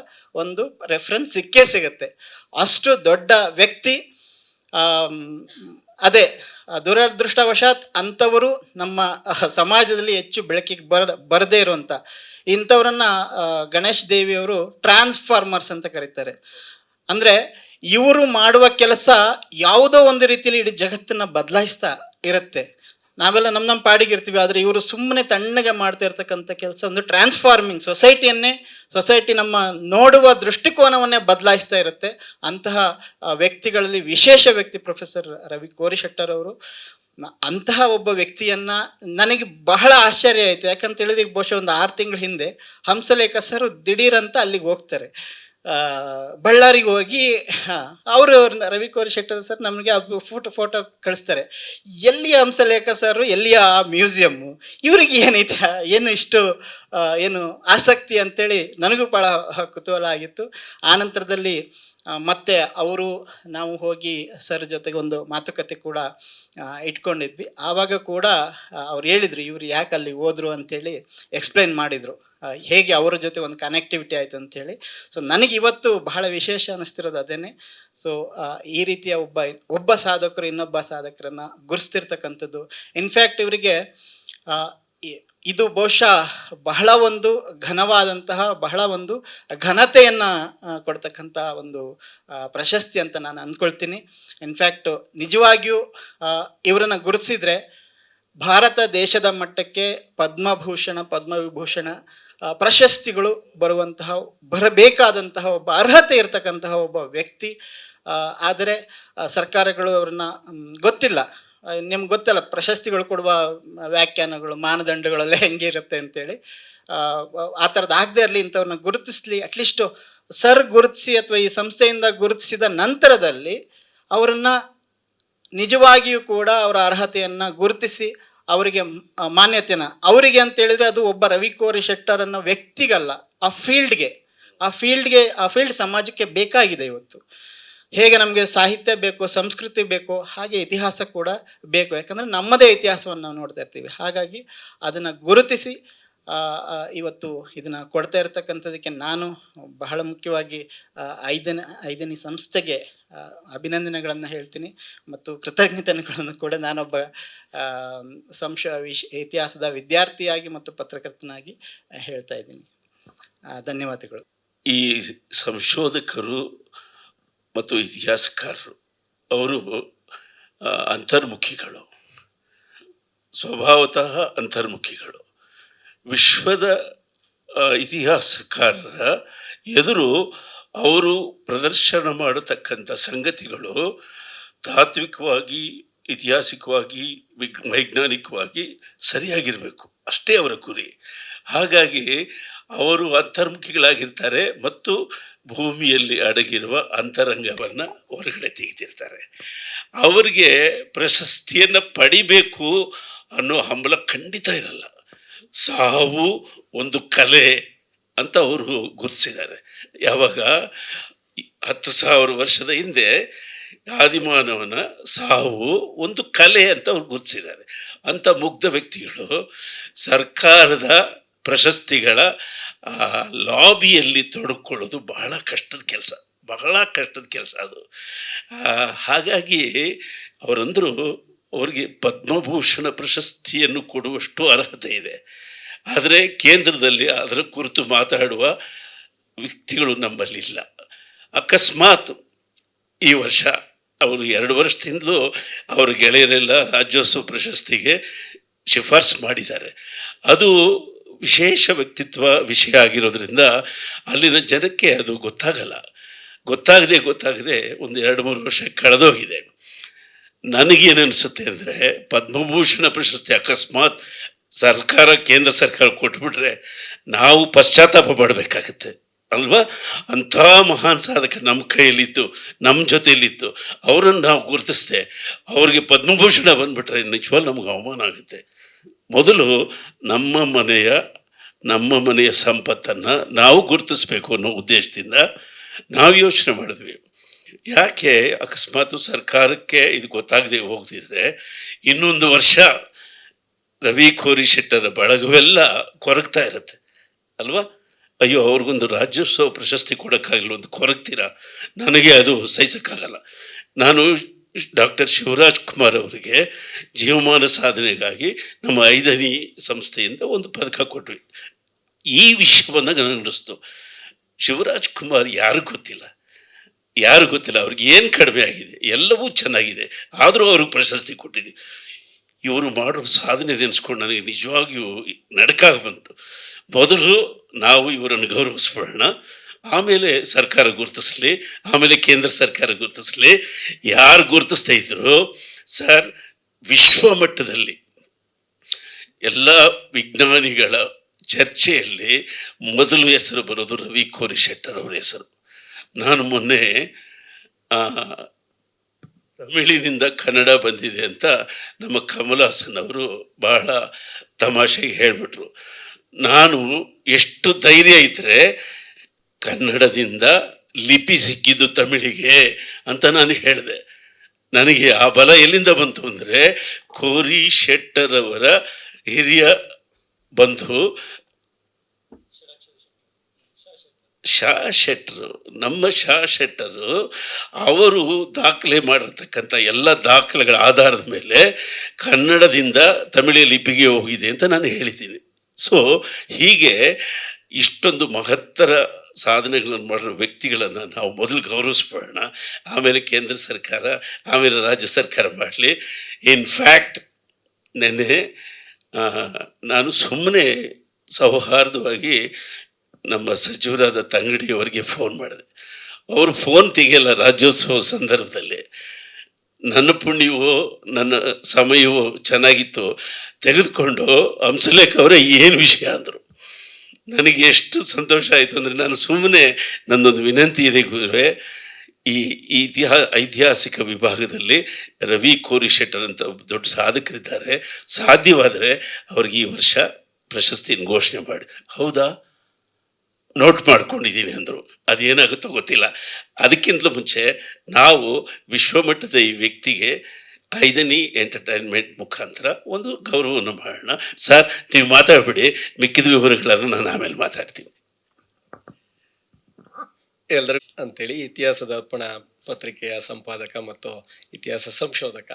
ಒಂದು ರೆಫರೆನ್ಸ್ ಸಿಕ್ಕೇ ಸಿಗುತ್ತೆ. ಅಷ್ಟು ದೊಡ್ಡ ವ್ಯಕ್ತಿ. ಅದೇ ದುರದೃಷ್ಟವಶಾತ್ ಅಂಥವರು ನಮ್ಮ ಸಮಾಜದಲ್ಲಿ ಹೆಚ್ಚು ಬೆಳಕಿಗೆ ಬರದೇ ಇರುವಂಥ ಇಂಥವ್ರನ್ನ ಗಣೇಶ್ ದೇವಿಯವರು ಟ್ರಾನ್ಸ್ಫಾರ್ಮರ್ಸ್ ಅಂತ ಕರೀತಾರೆ. ಅಂದರೆ ಇವರು ಮಾಡುವ ಕೆಲಸ ಯಾವುದೋ ಒಂದು ರೀತಿಯಲ್ಲಿ ಇಡೀ ಜಗತ್ತನ್ನು ಬದಲಾಯಿಸ್ತಾ ಇರುತ್ತೆ. ನಾವೆಲ್ಲ ನಮ್ಮ ಪಾಡಿಗೆ ಇರ್ತೀವಿ, ಆದರೆ ಇವರು ಸುಮ್ಮನೆ ತಣ್ಣಗೆ ಮಾಡ್ತಾ ಇರ್ತಕ್ಕಂಥ ಕೆಲಸ ಒಂದು ಟ್ರಾನ್ಸ್ಫಾರ್ಮಿಂಗ್ ಸೊಸೈಟಿ ನಮ್ಮ ನೋಡುವ ದೃಷ್ಟಿಕೋನವನ್ನೇ ಬದಲಾಯಿಸ್ತಾ ಇರುತ್ತೆ. ಅಂತಹ ವ್ಯಕ್ತಿಗಳಲ್ಲಿ ವಿಶೇಷ ವ್ಯಕ್ತಿ ಪ್ರೊಫೆಸರ್ ರವಿ ಕೋರಿಶೆಟ್ಟರ್ ಅವರು. ಅಂತಹ ಒಬ್ಬ ವ್ಯಕ್ತಿಯನ್ನು ನನಗೆ ಬಹಳ ಆಶ್ಚರ್ಯ ಆಯಿತು. ಯಾಕಂತ ಹೇಳಿದ್ರೆ ಈಗ ಬಹುಶಃ ಒಂದು 6 ತಿಂಗಳ ಹಿಂದೆ ಹಂಸಲೇಖ ಸರ್ ದಿಢೀರಂತ ಅಲ್ಲಿಗೆ ಹೋಗ್ತಾರೆ, ಬಳ್ಳಾರಿಗೆ ಹೋಗಿ. ಅವರು ರವಿ ಕೋರಿಶೆಟ್ಟರ್ ಸರ್ ನಮಗೆ ಫೋಟೋ ಕಳಿಸ್ತಾರೆ. ಎಲ್ಲಿಯ ಹಂಸಲೇಖ ಸರ್, ಎಲ್ಲಿಯ ಮ್ಯೂಸಿಯಮ್ಮು, ಇವ್ರಿಗೆ ಏನೈತೆ, ಏನು ಇಷ್ಟು ಏನು ಆಸಕ್ತಿ ಅಂತೇಳಿ ನನಗೂ ಭಾಳ ಕುತೂಹಲ ಆಗಿತ್ತು. ಆನಂತರದಲ್ಲಿ ಮತ್ತೆ ಅವರು ನಾವು ಹೋಗಿ ಸರ್ ಜೊತೆಗೆ ಒಂದು ಮಾತುಕತೆ ಕೂಡ ಇಟ್ಕೊಂಡಿದ್ವಿ. ಆವಾಗ ಕೂಡ ಅವ್ರು ಹೇಳಿದರು ಇವರು ಯಾಕೆ ಅಲ್ಲಿ ಹೋದರು ಅಂಥೇಳಿ ಎಕ್ಸ್ಪ್ಲೈನ್ ಮಾಡಿದರು, ಹೇಗೆ ಅವರ ಜೊತೆ ಒಂದು ಕನೆಕ್ಟಿವಿಟಿ ಆಯಿತು ಅಂಥೇಳಿ. ಸೊ ನನಗೆ ಇವತ್ತು ಬಹಳ ವಿಶೇಷ ಅನ್ನಿಸ್ತಿರೋದು ಅದೇನೆ. ಸೊ ಈ ರೀತಿಯ ಒಬ್ಬ ಸಾಧಕರು ಇನ್ನೊಬ್ಬ ಸಾಧಕರನ್ನು ಗುರುಸ್ತಿರ್ತಕ್ಕಂಥದ್ದು. ಇನ್ಫ್ಯಾಕ್ಟ್ ಇವರಿಗೆ ಇದು ಬಹುಶಃ ಬಹಳ ಒಂದು ಘನವಾದಂತಹ, ಬಹಳ ಒಂದು ಘನತೆಯನ್ನು ಕೊಡ್ತಕ್ಕಂಥ ಒಂದು ಪ್ರಶಸ್ತಿ ಅಂತ ನಾನು ಅಂದ್ಕೊಳ್ತೀನಿ. ಇನ್ಫ್ಯಾಕ್ಟ್ ನಿಜವಾಗಿಯೂ ಇವರನ್ನು ಗುರುತಿಸಿದ್ರೆ ಭಾರತ ದೇಶದ ಮಟ್ಟಕ್ಕೆ ಪದ್ಮಭೂಷಣ, ಪದ್ಮವಿಭೂಷಣ ಪ್ರಶಸ್ತಿಗಳು ಬರಬೇಕಾದಂತಹ ಒಬ್ಬ ಅರ್ಹತೆ ಇರತಕ್ಕಂತಹ ಒಬ್ಬ ವ್ಯಕ್ತಿ. ಆದರೆ ಸರ್ಕಾರಗಳು ಅವ್ರನ್ನ ಗೊತ್ತಿಲ್ಲ, ನಿಮ್ಗೆ ಗೊತ್ತಲ್ಲ ಪ್ರಶಸ್ತಿಗಳು ಕೊಡುವ ವ್ಯಾಖ್ಯಾನಗಳು, ಮಾನದಂಡಗಳೆಲ್ಲ ಹೆಂಗಿರುತ್ತೆ ಅಂತೇಳಿ. ಆ ಥರದ್ದು ಆಗದೆ ಇರಲಿ, ಇಂಥವ್ರನ್ನ ಗುರುತಿಸಲಿ. ಅಟ್ಲೀಸ್ಟು ಸರ್ ಗುರುತಿಸಿ ಅಥವಾ ಈ ಸಂಸ್ಥೆಯಿಂದ ಗುರುತಿಸಿದ ನಂತರದಲ್ಲಿ ಅವರನ್ನು ನಿಜವಾಗಿಯೂ ಕೂಡ ಅವರ ಅರ್ಹತೆಯನ್ನು ಗುರುತಿಸಿ ಅವರಿಗೆ ಮಾನ್ಯತೆನ, ಅವರಿಗೆ ಅಂತೇಳಿದರೆ ಅದು ಒಬ್ಬ ರವಿ ಕೋರಿಶೆಟ್ಟರ್ ಅನ್ನೋ ವ್ಯಕ್ತಿಗಲ್ಲ, ಆ ಫೀಲ್ಡ್ ಸಮಾಜಕ್ಕೆ ಬೇಕಾಗಿದೆ ಇವತ್ತು. ಹೇಗೆ ನಮಗೆ ಸಾಹಿತ್ಯ ಬೇಕು, ಸಂಸ್ಕೃತಿ ಬೇಕು, ಹಾಗೆ ಇತಿಹಾಸ ಕೂಡ ಬೇಕು. ಯಾಕಂದರೆ ನಮ್ಮದೇ ಇತಿಹಾಸವನ್ನು ನಾವು ನೋಡ್ತಾ ಇರ್ತೀವಿ. ಹಾಗಾಗಿ ಅದನ್ನು ಗುರುತಿಸಿ ಇವತ್ತು ಇದನ್ನು ಕೊಡ್ತಾ ಇರ್ತಕ್ಕಂಥದ್ದಕ್ಕೆ ನಾನು ಬಹಳ ಮುಖ್ಯವಾಗಿ ಐದನೇ ಸಂಸ್ಥೆಗೆ ಅಭಿನಂದನೆಗಳನ್ನು ಹೇಳ್ತೀನಿ ಮತ್ತು ಕೃತಜ್ಞತೆಗಳನ್ನು ಕೂಡ ನಾನೊಬ್ಬ ಇತಿಹಾಸದ ವಿದ್ಯಾರ್ಥಿಯಾಗಿ ಮತ್ತು ಪತ್ರಕರ್ತನಾಗಿ ಹೇಳ್ತಾ ಇದ್ದೀನಿ. ಧನ್ಯವಾದಗಳು. ಈ ಸಂಶೋಧಕರು ಮತ್ತು ಇತಿಹಾಸಕಾರರು ಅವರು ಅಂತರ್ಮುಖಿಗಳು, ಸ್ವಭಾವತಃ ಅಂತರ್ಮುಖಿಗಳು. ವಿಶ್ವದ ಇತಿಹಾಸಕಾರರ ಎದುರು ಅವರು ಪ್ರದರ್ಶನ ಮಾಡತಕ್ಕಂಥ ಸಂಗತಿಗಳು ತಾತ್ವಿಕವಾಗಿ, ಐತಿಹಾಸಿಕವಾಗಿ, ವೈಜ್ಞಾನಿಕವಾಗಿ ಸರಿಯಾಗಿರಬೇಕು, ಅಷ್ಟೇ ಅವರ ಗುರಿ. ಹಾಗಾಗಿ ಅವರು ಅಂತರ್ಮುಖಿಗಳಾಗಿರ್ತಾರೆ ಮತ್ತು ಭೂಮಿಯಲ್ಲಿ ಅಡಗಿರುವ ಅಂತರಂಗವನ್ನು ಹೊರಗಡೆ ತೆಗೆದಿರ್ತಾರೆ. ಅವರಿಗೆ ಪ್ರಶಸ್ತಿಯನ್ನು ಪಡಿಬೇಕು ಅನ್ನೋ ಹಂಬಲ ಖಂಡಿತ ಇರಲ್ಲ. ಸಾವು ಒಂದು ಕಲೆ ಅಂತ ಅವರು ಗುರುತಿಸಿದ್ದಾರೆ. ಯಾವಾಗ 10,000 ವರ್ಷದ ಹಿಂದೆ ಆದಿಮಾನವನ ಸಾವು ಒಂದು ಕಲೆ ಅಂತ ಅವ್ರು ಗುರುತಿಸಿದ್ದಾರೆ. ಅಂಥ ಮುಗ್ಧ ವ್ಯಕ್ತಿಗಳು ಸರ್ಕಾರದ ಪ್ರಶಸ್ತಿಗಳ ಲಾಬಿಯಲ್ಲಿ ತೊಡಕೊಳ್ಳೋದು ಬಹಳ ಕಷ್ಟದ ಕೆಲಸ. ಬಹಳ ಕಷ್ಟದ ಕೆಲಸ ಅದು. ಹಾಗಾಗಿ ಅವರಂದರು ಅವರಿಗೆ ಪದ್ಮಭೂಷಣ ಪ್ರಶಸ್ತಿಯನ್ನು ಕೊಡುವಷ್ಟು ಅರ್ಹತೆ ಇದೆ. ಆದರೆ ಕೇಂದ್ರದಲ್ಲಿ ಅದರ ಕುರಿತು ಮಾತಾಡುವ ವ್ಯಕ್ತಿಗಳು ನಮ್ಮಲ್ಲಿಲ್ಲ. ಅಕಸ್ಮಾತ್ ಈ ವರ್ಷ ಅವರು 2 ವರ್ಷದಿಂದಲೂ ಅವರ ಗೆಳೆಯರೆಲ್ಲ ರಾಜ್ಯೋತ್ಸವ ಪ್ರಶಸ್ತಿಗೆ ಶಿಫಾರಸು ಮಾಡಿದ್ದಾರೆ. ಅದು ವಿಶೇಷ ವ್ಯಕ್ತಿತ್ವ ವಿಷಯ ಆಗಿರೋದ್ರಿಂದ ಅಲ್ಲಿನ ಜನಕ್ಕೆ ಅದು ಗೊತ್ತಾಗದೆ ಒಂದು 2-3 ವರ್ಷ ಕಳೆದೋಗಿದೆ. ನನಗೇನನ್ನಿಸುತ್ತೆ ಅಂದರೆ, ಪದ್ಮಭೂಷಣ ಪ್ರಶಸ್ತಿ ಅಕಸ್ಮಾತ್ ಕೇಂದ್ರ ಸರ್ಕಾರ ಕೊಟ್ಬಿಟ್ರೆ ನಾವು ಪಶ್ಚಾತ್ತಾಪ ಪಡಬೇಕಾಗತ್ತೆ ಅಲ್ವಾ? ಅಂಥ ಮಹಾನ್ ಸಾಧಕ ನಮ್ಮ ಕೈಯಲ್ಲಿದ್ದು, ನಮ್ಮ ಜೊತೆಯಲ್ಲಿದ್ದು, ಅವರನ್ನು ನಾವು ಗುರುತಿಸ್ದೆ ಅವ್ರಿಗೆ ಪದ್ಮಭೂಷಣ ಬಂದ್ಬಿಟ್ರೆ ನಿಜವಾಗ್ಲೂ ನಮ್ಗೆ ಅವಮಾನ ಆಗುತ್ತೆ. ಮೊದಲು ನಮ್ಮ ಮನೆಯ ಸಂಪತ್ತನ್ನು ನಾವು ಗುರುತಿಸ್ಬೇಕು ಅನ್ನೋ ಉದ್ದೇಶದಿಂದ ನಾವು ಯೋಚನೆ ಮಾಡಿದ್ವಿ. ಯಾಕೆ ಅಕಸ್ಮಾತ್ ಸರ್ಕಾರಕ್ಕೆ ಇದು ಗೊತ್ತಾಗದೆ ಹೋಗ್ತಿದ್ರೆ ಇನ್ನೊಂದು ವರ್ಷ ರವಿ ಕೋರಿಶೆಟ್ಟರ ಬಳಗವೆಲ್ಲ ಕೊರಗ್ತಾ ಇರುತ್ತೆ ಅಲ್ವಾ? ಅಯ್ಯೋ, ಅವ್ರಿಗೊಂದು ರಾಜ್ಯೋತ್ಸವ ಪ್ರಶಸ್ತಿ ಕೊಡೋಕ್ಕಾಗಲ್ಲ, ಒಂದು ಕೊರಗ್ತೀರಾ? ನನಗೆ ಅದು ಸಹಿಸೋಕ್ಕಾಗಲ್ಲ. ನಾನು ಡಾಕ್ಟರ್ ಶಿವರಾಜ್ ಕುಮಾರ್ ಅವರಿಗೆ ಜೀವಮಾನ ಸಾಧನೆಗಾಗಿ ನಮ್ಮ ಐದನಿ ಸಂಸ್ಥೆಯಿಂದ ಒಂದು ಪದಕ ಕೊಟ್ವಿ. ಈ ವಿಷಯವನ್ನು ನನಗನ್ನಿಸ್ತು, ಶಿವರಾಜ್ ಕುಮಾರ್ ಯಾರಿಗೂ ಗೊತ್ತಿಲ್ಲ, ಅವ್ರಿಗೆ ಏನು ಕಡಿಮೆ ಆಗಿದೆ, ಎಲ್ಲವೂ ಚೆನ್ನಾಗಿದೆ, ಆದರೂ ಅವ್ರಿಗೆ ಪ್ರಶಸ್ತಿ ಕೊಟ್ಟಿದ್ದೀವಿ. ಇವರು ಮಾಡೋ ಸಾಧನೆ ನೆನೆಸ್ಕೊಂಡು ನನಗೆ ನಿಜವಾಗಿಯೂ ನಡಕಾಗಿ ಬಂತು. ಮೊದಲು ನಾವು ಇವರನ್ನು ಗೌರವಿಸ್ಬಿಡೋಣ, ಆಮೇಲೆ ಸರ್ಕಾರ ಗುರುತಿಸ್ಲಿ, ಆಮೇಲೆ ಕೇಂದ್ರ ಸರ್ಕಾರ ಗುರುತಿಸ್ಲಿ. ಯಾರು ಗುರುತಿಸ್ತಾ ಇದ್ರು ಸರ್, ವಿಶ್ವಮಟ್ಟದಲ್ಲಿ ಎಲ್ಲ ವಿಜ್ಞಾನಿಗಳ ಚರ್ಚೆಯಲ್ಲಿ ಮೊದಲು ಹೆಸರು ಬರೋದು ರವಿ ಕೋರಿಶೆಟ್ಟರ್ ಅವರ ಹೆಸರು. ನಾನು ಮೊನ್ನೆ ತಮಿಳಿನಿಂದ ಕನ್ನಡ ಬಂದಿದೆ ಅಂತ ನಮ್ಮ ಕಮಲ್ ಹಾಸನ್ ಅವರು ಬಹಳ ತಮಾಷೆಗೆ ಹೇಳಿಬಿಟ್ರು. ನಾನು ಎಷ್ಟು ಧೈರ್ಯ ಇದ್ದರೆ ಕನ್ನಡದಿಂದ ಲಿಪಿ ಸಿಕ್ಕಿದ್ದು ತಮಿಳಿಗೆ ಅಂತ ನಾನು ಹೇಳಿದೆ. ನನಗೆ ಆ ಬಲ ಎಲ್ಲಿಂದ ಬಂತು ಅಂದರೆ, ಕೋರಿಶೆಟ್ಟರ್ ಅವರ ಹಿರಿಯ ಬಂಧು ನಮ್ಮ ಶಾ ಶೆಟ್ಟರು ಅವರು ದಾಖಲೆ ಮಾಡಿರ್ತಕ್ಕಂಥ ಎಲ್ಲ ದಾಖಲೆಗಳ ಆಧಾರದ ಮೇಲೆ ಕನ್ನಡದಿಂದ ತಮಿಳಿನ ಲಿಪಿಗೆ ಹೋಗಿದೆ ಅಂತ ನಾನು ಹೇಳಿದ್ದೀನಿ. ಸೊ ಹೀಗೆ ಇಷ್ಟೊಂದು ಮಹತ್ತರ ಸಾಧನೆಗಳನ್ನು ಮಾಡಿರೋ ವ್ಯಕ್ತಿಗಳನ್ನು ನಾವು ಮೊದಲು ಗೌರವಿಸ್ಬೋಣ, ಆಮೇಲೆ ಕೇಂದ್ರ ಸರ್ಕಾರ, ಆಮೇಲೆ ರಾಜ್ಯ ಸರ್ಕಾರ ಮಾಡಲಿ. ಇನ್ಫ್ಯಾಕ್ಟ್ ನೆನ್ನೆ ನಾನು ಸುಮ್ಮನೆ ಸೌಹಾರ್ದವಾಗಿ ನಮ್ಮ ಸಚಿವರಾದ ತಂಗಡಿಯವರಿಗೆ ಫೋನ್ ಮಾಡಿದೆ. ಅವರು ಫೋನ್ ತೆಗೆಯಲ್ಲ ರಾಜ್ಯೋತ್ಸವ ಸಂದರ್ಭದಲ್ಲಿ. ನನ್ನ ಪುಣ್ಯವೋ ನನ್ನ ಸಮಯವೋ ಚೆನ್ನಾಗಿತ್ತು, ತೆಗೆದುಕೊಂಡು ಹಂಸಲೇಖ ಅವರೇ ಏನು ವಿಷಯ ಅಂದರು. ನನಗೆ ಎಷ್ಟು ಸಂತೋಷ ಆಯಿತು ಅಂದರೆ, ನಾನು ಸುಮ್ಮನೆ ನನ್ನೊಂದು ವಿನಂತಿ ಇದೆ ಗುರುವೇ, ಈ ಐತಿಹಾಸಿಕ ವಿಭಾಗದಲ್ಲಿ ರವಿ ಕೋರಿಶೆಟ್ಟರ್ ಅಂತ ದೊಡ್ಡ ಸಾಧಕರಿದ್ದಾರೆ, ಸಾಧ್ಯವಾದರೆ ಅವ್ರಿಗೆ ಈ ವರ್ಷ ಪ್ರಶಸ್ತಿನ ಘೋಷಣೆ ಮಾಡಿ. ಹೌದಾ, ನೋಟ್ ಮಾಡ್ಕೊಂಡಿದ್ದೀನಿ ಅಂದರು. ಅದೇನಾಗುತ್ತೋ ಗೊತ್ತಿಲ್ಲ. ಅದಕ್ಕಿಂತಲೂ ಮುಂಚೆ ನಾವು ವಿಶ್ವಮಟ್ಟದ ಈ ವ್ಯಕ್ತಿಗೆ ಐದನಿ ಎಂಟರ್ಟೈನ್ಮೆಂಟ್ ಮುಖಾಂತರ ಒಂದು ಗೌರವವನ್ನು ಮಾಡೋಣ. ಸರ್, ನೀವು ಮಾತಾಡ್ಬಿಡಿ, ಮಿಕ್ಕಿದ ವಿವರಗಳನ್ನು ನಾನು ಆಮೇಲೆ ಮಾತಾಡ್ತೀನಿ. ಎಲ್ಲರಿಗೂ ಅಂತೇಳಿ ಇತಿಹಾಸ ದರ್ಪಣ ಪತ್ರಿಕೆಯ ಸಂಪಾದಕ ಮತ್ತು ಇತಿಹಾಸ ಸಂಶೋಧಕ.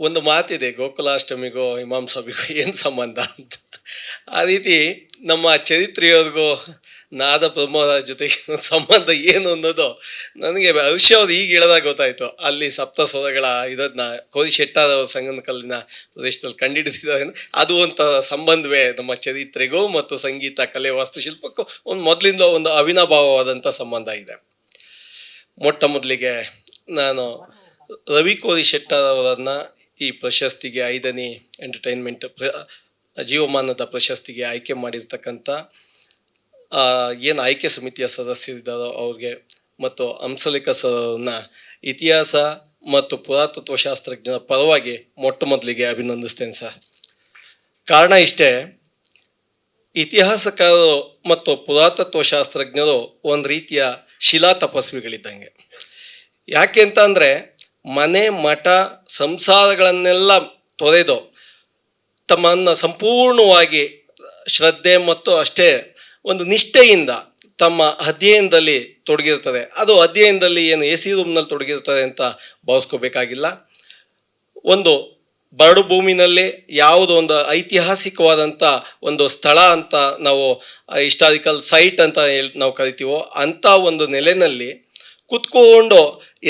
ಒಂದು ಮಾತಿದೆ, ಗೋಕುಲಾಷ್ಟಮಿಗೂ ಇಮಾಮ್ ಸಾಬಿಗೂ ಏನು ಸಂಬಂಧ ಅಂತ. ಆ ರೀತಿ ನಮ್ಮ ಚರಿತ್ರೆಯವ್ರಿಗೂ ನಾದ ಪ್ರಮೋದ ಜೊತೆಗೆ ಸಂಬಂಧ ಏನು ಅನ್ನೋದು ನನಗೆ ಹರ್ಷ ಅವ್ರು ಈಗ ಹೇಳಿದಾಗ ಗೊತ್ತಾಯಿತು. ಅಲ್ಲಿ ಸಪ್ತ ಸ್ವರಗಳ ಇದನ್ನ ಕೋರಿಶೆಟ್ಟರ್ ಸಂಗನಕಲ್ಲಿನ ಪ್ರದೇಶದಲ್ಲಿ ಕಂಡುಹಿಡಿದಿದ್ದಾರೆ. ಅದು ಒಂದು ಸಂಬಂಧವೇ ನಮ್ಮ ಚರಿತ್ರೆಗೂ ಮತ್ತು ಸಂಗೀತ, ಕಲೆ, ವಾಸ್ತುಶಿಲ್ಪಕ್ಕೂ ಒಂದು ಮೊದಲಿಂದ ಒಂದು ಅವಿನಾಭಾವವಾದಂಥ ಸಂಬಂಧ ಇದೆ. ಮೊಟ್ಟ ಮೊದಲಿಗೆ ನಾನು ರವಿ ಕೋರಿಶೆಟ್ಟರ್ ಅವರನ್ನು ಈ ಪ್ರಶಸ್ತಿಗೆ, ಐದನಿ ಎಂಟರ್ಟೈನ್ಮೆಂಟ್ ಜೀವಮಾನದ ಪ್ರಶಸ್ತಿಗೆ ಆಯ್ಕೆ ಮಾಡಿರ್ತಕ್ಕಂಥ ಏನು ಆಯ್ಕೆ ಸಮಿತಿಯ ಸದಸ್ಯರಿದ್ದಾರೋ ಅವ್ರಿಗೆ ಮತ್ತು ಹಂಸಲೇಖ ಸರ್ನ ಇತಿಹಾಸ ಮತ್ತು ಪುರಾತತ್ವ ಶಾಸ್ತ್ರಜ್ಞರ ಪರವಾಗಿ ಮೊಟ್ಟ ಮೊದಲಿಗೆ ಅಭಿನಂದಿಸ್ತೇನೆ ಸರ್. ಕಾರಣ ಇಷ್ಟೇ, ಇತಿಹಾಸಕಾರರು ಮತ್ತು ಪುರಾತತ್ವ ಶಾಸ್ತ್ರಜ್ಞರು ಒಂದು ರೀತಿಯ ಶಿಲಾ ತಪಸ್ವಿಗಳಿದ್ದಂಗೆ. ಯಾಕೆ ಅಂತ ಅಂದರೆ, ಮನೆ ಮಠ ಸಂಸಾರಗಳನ್ನೆಲ್ಲ ತೊರೆದು ತಮ್ಮನ್ನು ಸಂಪೂರ್ಣವಾಗಿ ಶ್ರದ್ಧೆ ಮತ್ತು ಅಷ್ಟೇ ಒಂದು ನಿಷ್ಠೆಯಿಂದ ತಮ್ಮ ಅಧ್ಯಯನದಲ್ಲಿ ತೊಡಗಿರ್ತದೆ. ಅದು ಅಧ್ಯಯನದಲ್ಲಿ ಏನು ಎ ಸಿ ರೂಮ್ನಲ್ಲಿ ತೊಡಗಿರ್ತದೆ ಅಂತ ಭಾವಿಸ್ಕೋಬೇಕಾಗಿಲ್ಲ. ಒಂದು ಬರಡು ಭೂಮಿನಲ್ಲಿ ಯಾವುದೋ ಒಂದು ಐತಿಹಾಸಿಕವಾದಂಥ ಒಂದು ಸ್ಥಳ ಅಂತ ನಾವು ಹಿಸ್ಟಾರಿಕಲ್ ಸೈಟ್ ಅಂತ ನಾವು ಕರಿತೀವೋ ಅಂಥ ಒಂದು ನೆಲೆಯಲ್ಲಿ ಕುತ್ಕೊಂಡು